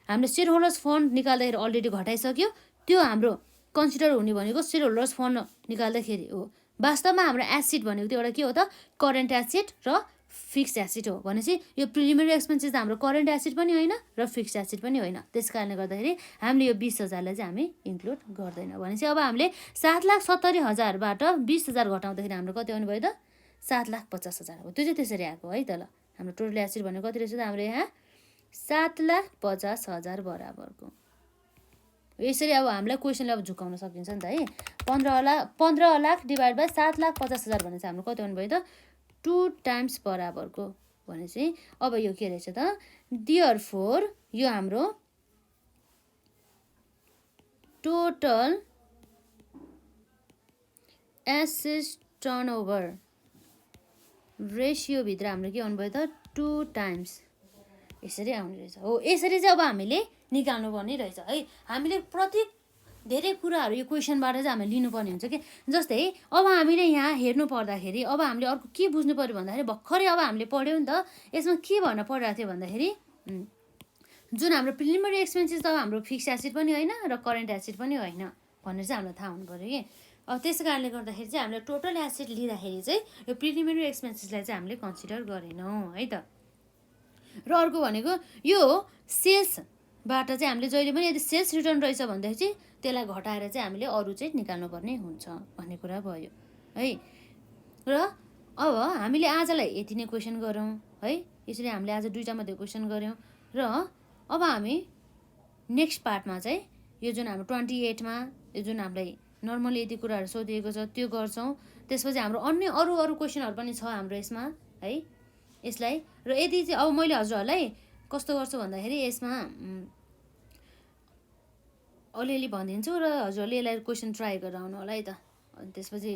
हामीले सेयर होल्डर्स फन्ड निकाल्दाखेरि अलरेडी घटाइसक्यो। त्यो हाम्रो कन्सिडर हुने भनेको सेयर होल्डर्स फन्ड निकाल्दाखेरि हो। वास्तवमा हाम्रो एसिड भनेको त्यो एउटा के हो त करेन्ट एसिड र फिक्स एसिड हो। भनेपछि यो प्रिलिमिनरी एक्सपेन्सेस त हाम्रो करेन्ट एसिड पनि होइन र फिक्स एसिड पनि होइन। त्यस कारणले गर्दाखेरि हामीले यो 20,000लाई चाहिँ हामी इन्क्लुड गर्दैनौँ। भनेपछि अब हामीले 7,70,000बाट 20,000 घटाउँदाखेरि हाम्रो कति आउनु भयो त 7,50,000 हो। त्यो चाहिँ त्यसरी आएको है त। ल हाम्रो टोटल एसिड भनेको कति रहेछ त हाम्रो यहाँ 7,50,000 बराबरको। यसरी अब हामीलाई क्वेसनले अब झुकाउन सकिन्छ नि त है। 15 लाख डिभाइड बाई 7,50,000 भने चाहिँ हाम्रो कति आउनु भयो त 2 टाइम्स बराबरको। भने चाहिँ अब यो के रहेछ त देयरफोर यो हाम्रो टोटल एसिड टर्नओभर रेसियोभित्र हाम्रो के आउनु भयो त 2 टाइम्स यसरी आउने रहेछ हो। यसरी चाहिँ अब हामीले निकाल्नु पर्ने रहेछ है। हामीले प्रत्येक धेरै कुराहरू यो क्वेसनबाट चाहिँ हामीले लिनुपर्ने हुन्छ कि। जस्तै अब हामीले यहाँ हेर्नु पर्दाखेरि अब हामीले अर्को के बुझ्नु पऱ्यो भन्दाखेरि भर्खरै अब हामीले पढ्यौँ नि त यसमा के भन्न परिरहेको थियो भन्दाखेरि जुन हाम्रो प्रिलिमिनरी एक्सपेन्सेस त हाम्रो फिक्स एसिड पनि होइन र करेन्ट एसिड पनि होइन भनेर चाहिँ हामीलाई थाहा हुनु पऱ्यो कि। अब त्यस कारणले गर्दाखेरि चाहिँ हामीले टोटल एसिड लिँदाखेरि चाहिँ यो प्रिलिमिनरी एक्सपेन्सेसलाई चाहिँ हामीले कन्सिडर गरेनौँ है त। र अर्को भनेको यो सेल्सबाट चाहिँ हामीले जहिले पनि यदि सेल्स रिटर्न रहेछ भन्दाखेरि चाहिँ त्यसलाई घटाएर चाहिँ हामीले अरू चाहिँ निकाल्नुपर्ने हुन्छ भन्ने कुरा भयो है। र अब हामीले आजलाई यति नै क्वेसन गरौँ है। यसरी हामीले आज 2टा मात्रै क्वेसन गऱ्यौँ। र अब हामी नेक्स्ट पार्टमा चाहिँ यो जुन हाम्रो 28मा यो जुन हामीलाई नर्मली यति कुराहरू सोधिएको छ त्यो गर्छौँ। त्यसपछि हाम्रो अन्य अरू क्वेसनहरू पनि छ हाम्रो यसमा है यसलाई। र यदि चाहिँ अब मैले हजुरहरूलाई कस्तो गर्छु भन्दाखेरि यसमा अलिअलि भनिदिन्छु र हजुरहरूले यसलाई क्वेसन ट्राई गरेर आउनु होला है त। अनि त्यसपछि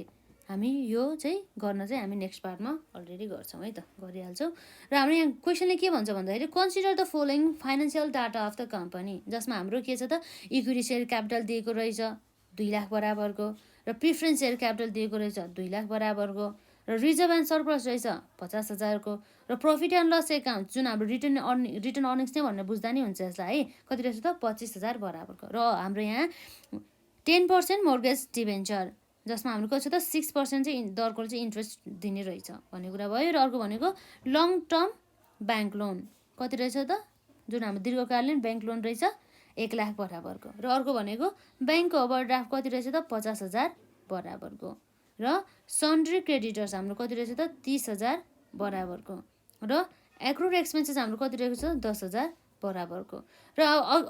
हामी यो चाहिँ गर्न चाहिँ हामी नेक्स्ट पार्टमा अलरेडी गर्छौँ है त, गरिहाल्छौँ। र हाम्रो यहाँ क्वेसनले के भन्छ भन्दाखेरि consider the following financial data of the company, जसमा हाम्रो के छ त इक्विटी सेयर क्यापिटल दिएको रहेछ 2 लाख बराबरको, र प्रिफरेन्स सेयर क्यापिटल दिएको रहेछ 2 लाख बराबरको, र रिजर्भ एन्ड सरप्लस रहेछ 50,000 को, र प्रफिट एन्ड लस एकाउन्ट जुन हाम्रो रिटर्न अर्निङ्स नै भनेर बुझ्दा नि हुन्छ यसलाई है, कति रहेछ त 25,000 बराबरको। र हाम्रो यहाँ 10% मोर्गेज डिभेन्चर जसमा हाम्रो कति छ त 6% चाहिँ दरको चाहिँ इन्ट्रेस्ट दिने रहेछ भन्ने कुरा भयो। र अर्को भनेको लङ टर्म ब्याङ्क लोन कति रहेछ त, जुन हाम्रो दीर्घकालीन ब्याङ्क लोन रहेछ 1 लाख बराबरको। र अर्को भनेको ब्याङ्कको ओभरड्राफ्ट कति रहेछ त 50,000 बराबरको। र सन्ड्री क्रेडिटर्स हाम्रो कति रहेछ त 30,000 बराबरको। र एक्रुड एक्सपेन्सेस हाम्रो कति रहेको छ 10,000 बराबरको। र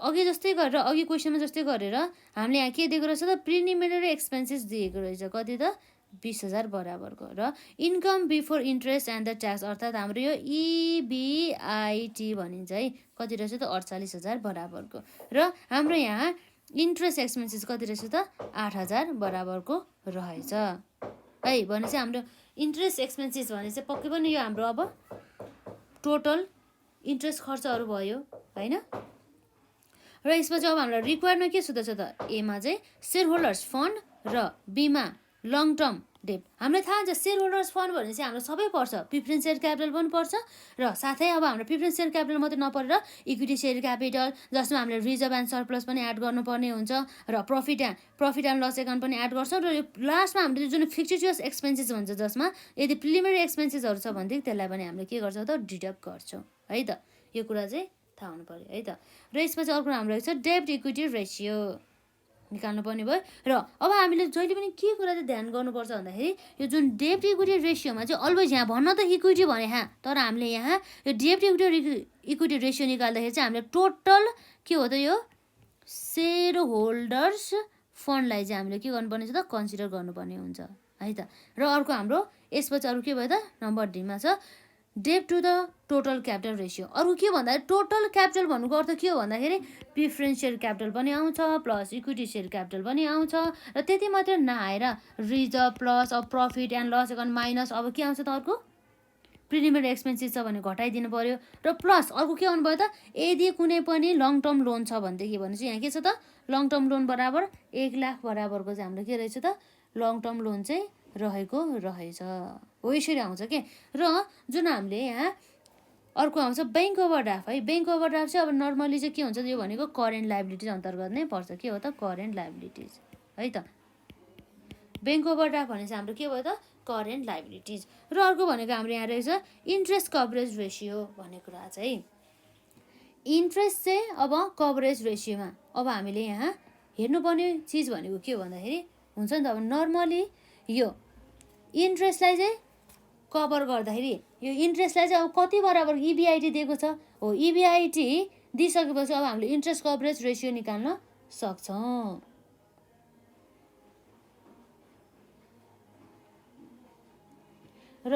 अघि जस्तै गरेर अघि क्वेसनमा जस्तै गरेर हामीले यहाँ के दिएको रहेछ त प्रिलिमिनरी एक्सपेन्सेस दिएको रहेछ कति त 20,000 बराबरको। र income before interest and the tax अर्थात् हाम्रो यो EBIT भनिन्छ है, कति रहेछ त 48,000 बराबरको। र हाम्रो यहाँ इन्ट्रेस्ट एक्सपेन्सेस कति रहेछ त 8,000 बराबरको रहेछ है। भनेपछि हाम्रो इन्ट्रेस्ट एक्सपेन्सेस भने चाहिँ पक्कै पनि यो हाम्रो अब टोटल इन्ट्रेस्ट खर्चहरू भयो होइन। र यसमा चाहिँ अब हामीलाई रिक्वायरमा के सोध्दैछ त, एमा चाहिँ सेयर होल्डर्स फन्ड र बीमा लङ टर्म डेट। हामीलाई थाहा हुन्छ सेयर होल्डर्स फन्ड भने चाहिँ हाम्रो सबै पर्छ, प्रिफरेन्स सेयर क्यापिटल पनि पर्छ, र साथै अब हाम्रो प्रिफरेन्स सेयर क्यापिटल मात्रै नपरेर इक्विटी सेयर क्यापिटल जसमा हामीले रिजर्भ एन्ड सरप्लस पनि एड गर्नुपर्ने हुन्छ, र प्रफिट एन्ड लस एकाउन्ट पनि एड गर्छौँ। र यो लास्टमा हामीले जुन फिक्टिचियस एक्सपेन्सेस भन्छ जसमा यदि प्रिलिमिनरी एक्सपेन्सेसहरू छ भनेदेखि त्यसलाई पनि हामीले के गर्छौँ त डिडक्ट गर्छौँ है त। यो कुरा चाहिँ थाहा हुनु पऱ्यो है त। र यसपछि अर्को हाम्रो छ डेब्ट इक्विटी रेसियो निकाल्नु पर्ने भयो। र अब हामीले जहिले पनि के कुरा चाहिँ ध्यान गर्नुपर्छ भन्दाखेरि यो जुन डेब्ट इक्विटी रेसियोमा चाहिँ अलवेज यहाँ भन्न त इक्विटी भने तर हामीले यहाँ यो डेब्ट इक्विटी रेसियो निकाल्दाखेरि चाहिँ हामीले टोटल के हो त यो सेयर होल्डर्स फन्डलाई चाहिँ हामीले के गर्नुपर्ने छ त कन्सिडर गर्नुपर्ने हुन्छ है त। र अर्को हाम्रो यसपछि अरू के भयो त नम्बर डीमा छ डेब्ट to the total capital ratio. अरू के भन्दाखेरि टोटल क्यापिटल भन्नुको अर्थ के हो भन्दाखेरि प्रिफरेन्स सेयर क्यापिटल पनि आउँछ प्लस इक्विटी सेयर क्यापिटल पनि आउँछ, र त्यति मात्र नआएर रिजर्भ प्लस अब profit and loss account minus अब के आउँछ त अर्को प्रिलिमिनरी एक्सपेन्सेस छ भने घटाइदिनु पर्यो। र प्लस अर्को के आउनु भयो त यदि कुनै पनि लङ टर्म लोन छ भनेदेखि भने चाहिँ यहाँ के छ त लङ टर्म लोन बराबर 1 लाख बराबरको चाहिँ हाम्रो के रहेछ त लङ टर्म लोन चाहिँ रहेको रहेछ हो, यसरी आउँछ के। र जुन हामीले यहाँ अर्को आउँछ ब्याङ्क ओभरड्राफ्ट है। ब्याङ्क ओभरड्राफ्ट चाहिँ अब नर्मली चाहिँ के हुन्छ यो भनेको करेन्ट लाइबिलिटिज अन्तर्गत नै पर्छ, के हो त करेन्ट लाइबिलिटिज है त। ब्याङ्क ओभरड्राफ्ट भने चाहिँ हाम्रो के भयो त करेन्ट लाइबिलिटिज। र अर्को भनेको हाम्रो यहाँ रहेछ इन्ट्रेस्ट कभरेज रेसियो भन्ने कुरा चाहिँ इन्ट्रेस्ट चाहिँ अब कभरेज रेसियोमा अब हामीले यहाँ हेर्नुपर्ने चिज भनेको के हो भन्दाखेरि हुन्छ नि त अब नर्मली यो इन्ट्रेस्टलाई चाहिँ कभर गर्दाखेरि यो इन्ट्रेस्टलाई चाहिँ अब कति बराबर EBIT दिएको छ हो, EBIT दिइसकेपछि अब हामीले इन्ट्रेस्ट कभरेज रेसियो निकाल्न सक्छौँ। र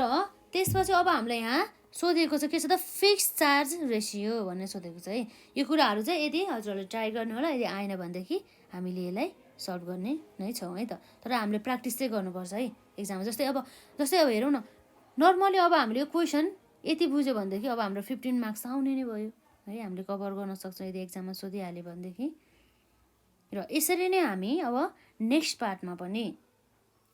त्यसपछि अब हामीलाई यहाँ सोधेको छ के छ त फिक्स चार्ज रेसियो भनेर सोधेको छ है। यो कुराहरू चाहिँ यदि हजुरहरूले ट्राई गर्नु होला, यदि आएन भनेदेखि हामीले यसलाई सल्भ गर्ने नै छौँ है त। तर हामीले प्र्याक्टिस चाहिँ गर्नुपर्छ है एक्जाममा। जस्तै अब हेरौँ न नर्मली अब हामीले यो क्वेसन यति बुझ्यो भनेदेखि अब हाम्रो 15 मार्क्स आउने नै भयो है, हामीले कभर गर्न सक्छौँ यदि एक्जाममा सोधिहाल्यो भनेदेखि। र यसरी नै हामी अब नेक्स्ट पार्टमा पनि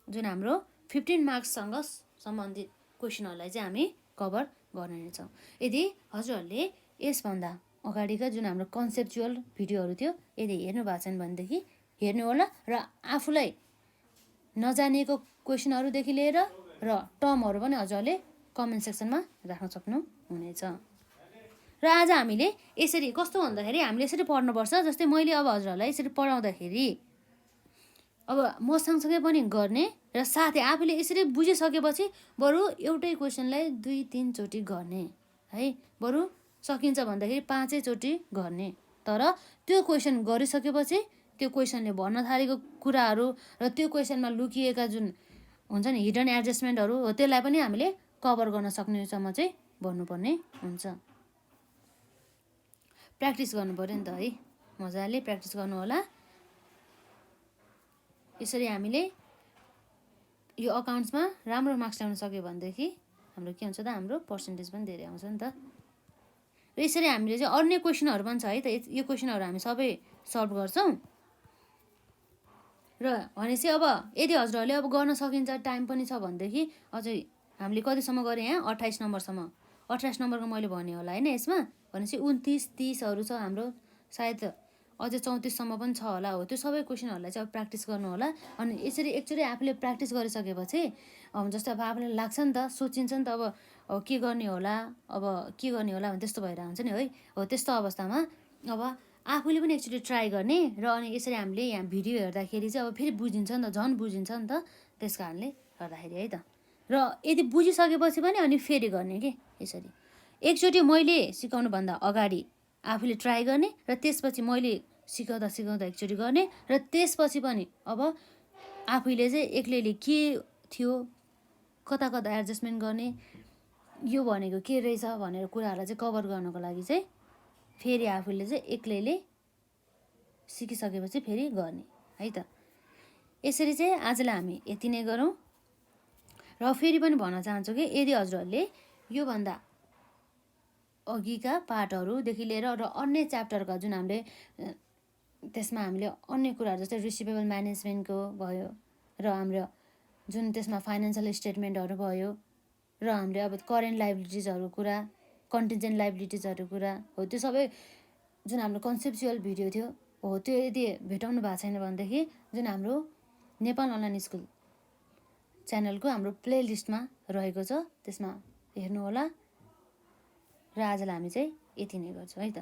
जुन हाम्रो 15 मार्क्ससँग सम्बन्धित क्वेसनहरूलाई चाहिँ हामी कभर गर्ने नै छौँ। यदि हजुरहरूले यसभन्दा अगाडिका जुन हाम्रो कन्सेप्चुअल भिडियोहरू थियो यदि हेर्नु भएको छैन भनेदेखि हेर्नु होला, र आफूलाई नजानेको क्वेसनहरूदेखि लिएर र टर्महरू पनि हजुरहरूले कमेन्ट सेक्सनमा राख्न सक्नुहुनेछ। र आज हामीले यसरी कस्तो भन्दाखेरि हामीले यसरी पढ्नुपर्छ, जस्तै मैले अब हजुरहरूलाई यसरी पढाउँदाखेरि अब म सँगसँगै पनि गर्ने र साथै आफूले यसरी बुझिसकेपछि बरु एउटै क्वेसनलाई 2-3 चोटि गर्ने है, बरु सकिन्छ भन्दाखेरि 5 चोटि गर्ने। तर त्यो क्वेसन गरिसकेपछि त्यो क्वेसनले भन्न थालेको कुराहरू र त्यो क्वेसनमा लुकिएका जुन हुन्छ नि हिडन एडजस्टमेन्टहरू हो त्यसलाई पनि हामीले कभर गर्न सक्नेसम्म चाहिँ भन्नुपर्ने हुन्छ। प्र्याक्टिस गर्नु पऱ्यो नि त है, मजाले प्र्याक्टिस गर्नु होला। यसरी हामीले यो अकाउन्ट्समा राम्रो मार्क्स ल्याउन सक्यो भनेदेखि हाम्रो के हुन्छ त, हाम्रो पर्सेन्टेज पनि धेरै आउँछ नि त। र यसरी हामीले चाहिँ अन्य क्वेसनहरू पनि छ है त, यो क्वेसनहरू हामी सबै सल्भ गर्छौँ। र भनेपछि अब यदि हजुरहरूले अब गर्न सकिन्छ, टाइम पनि छ भनेदेखि अझै हामीले कतिसम्म गरेँ यहाँ 28 नम्बरसम्म, 28 नम्बरको मैले भने होला होइन यसमा। भनेपछि 29, 30हरू छ हाम्रो, सायद अझै 34सम्म पनि छ होला। हो त्यो सबै क्वेसनहरूलाई चाहिँ अब प्र्याक्टिस गर्नु होला। अनि यसरी एकचोटि आफूले प्र्याक्टिस गरिसकेपछि जस्तो अब आफूलाई लाग्छ नि त, सोचिन्छ नि त अब के गर्ने होला, अब के गर्ने होला भने त्यस्तो भएर हुन्छ नि है। हो त्यस्तो अवस्थामा अब आफूले पनि एकचोटि ट्राई गर्ने, र अनि यसरी हामीले यहाँ भिडियो हेर्दाखेरि चाहिँ अब फेरि बुझिन्छ नि त, झन् बुझिन्छ नि त, त्यस कारणले गर्दाखेरि है त। र यदि बुझिसकेपछि पनि अनि फेरि गर्ने कि यसरी एकचोटि मैले सिकाउनुभन्दा अगाडि आफूले ट्राई गर्ने, र त्यसपछि मैले सिकाउँदा एकचोटि गर्ने, र त्यसपछि पनि अब आफूले चाहिँ एक्लैले के थियो, कता कता एडजस्टमेन्ट गर्ने, यो भनेको के रहेछ भनेर कुराहरूलाई चाहिँ कभर गर्नको लागि चाहिँ फेरि आफूले चाहिँ एक्लैले सिकिसकेपछि फेरि गर्ने है त। यसरी चाहिँ आजलाई हामी यति नै गरौँ। र फेरि पनि भन्न चाहन्छु कि यदि हजुरहरूले योभन्दा अघिका पार्टहरूदेखि लिएर र अन्य च्याप्टरका जुन हामीले त्यसमा हामीले अन्य कुराहरू जस्तै रिसिभेबल म्यानेजमेन्टको भयो, र हाम्रो जुन त्यसमा फाइनेन्सियल स्टेटमेन्टहरू भयो, र हामीले अब करेन्ट लाइबिलिटिजहरू कुरा, कन्टिजेन्ट लाइबिलिटिजहरू कुरा, हो त्यो सबै जुन हाम्रो कन्सेप्चुअल भिडियो थियो, हो त्यो यदि भेटाउनु भएको छैन भनेदेखि जुन हाम्रो नेपाल अनलाइन स्कुल च्यानलको हाम्रो प्लेलिस्टमा रहेको छ, त्यसमा हेर्नुहोला। र आजलाई हामी चाहिँ यति नै गर्छौँ है त।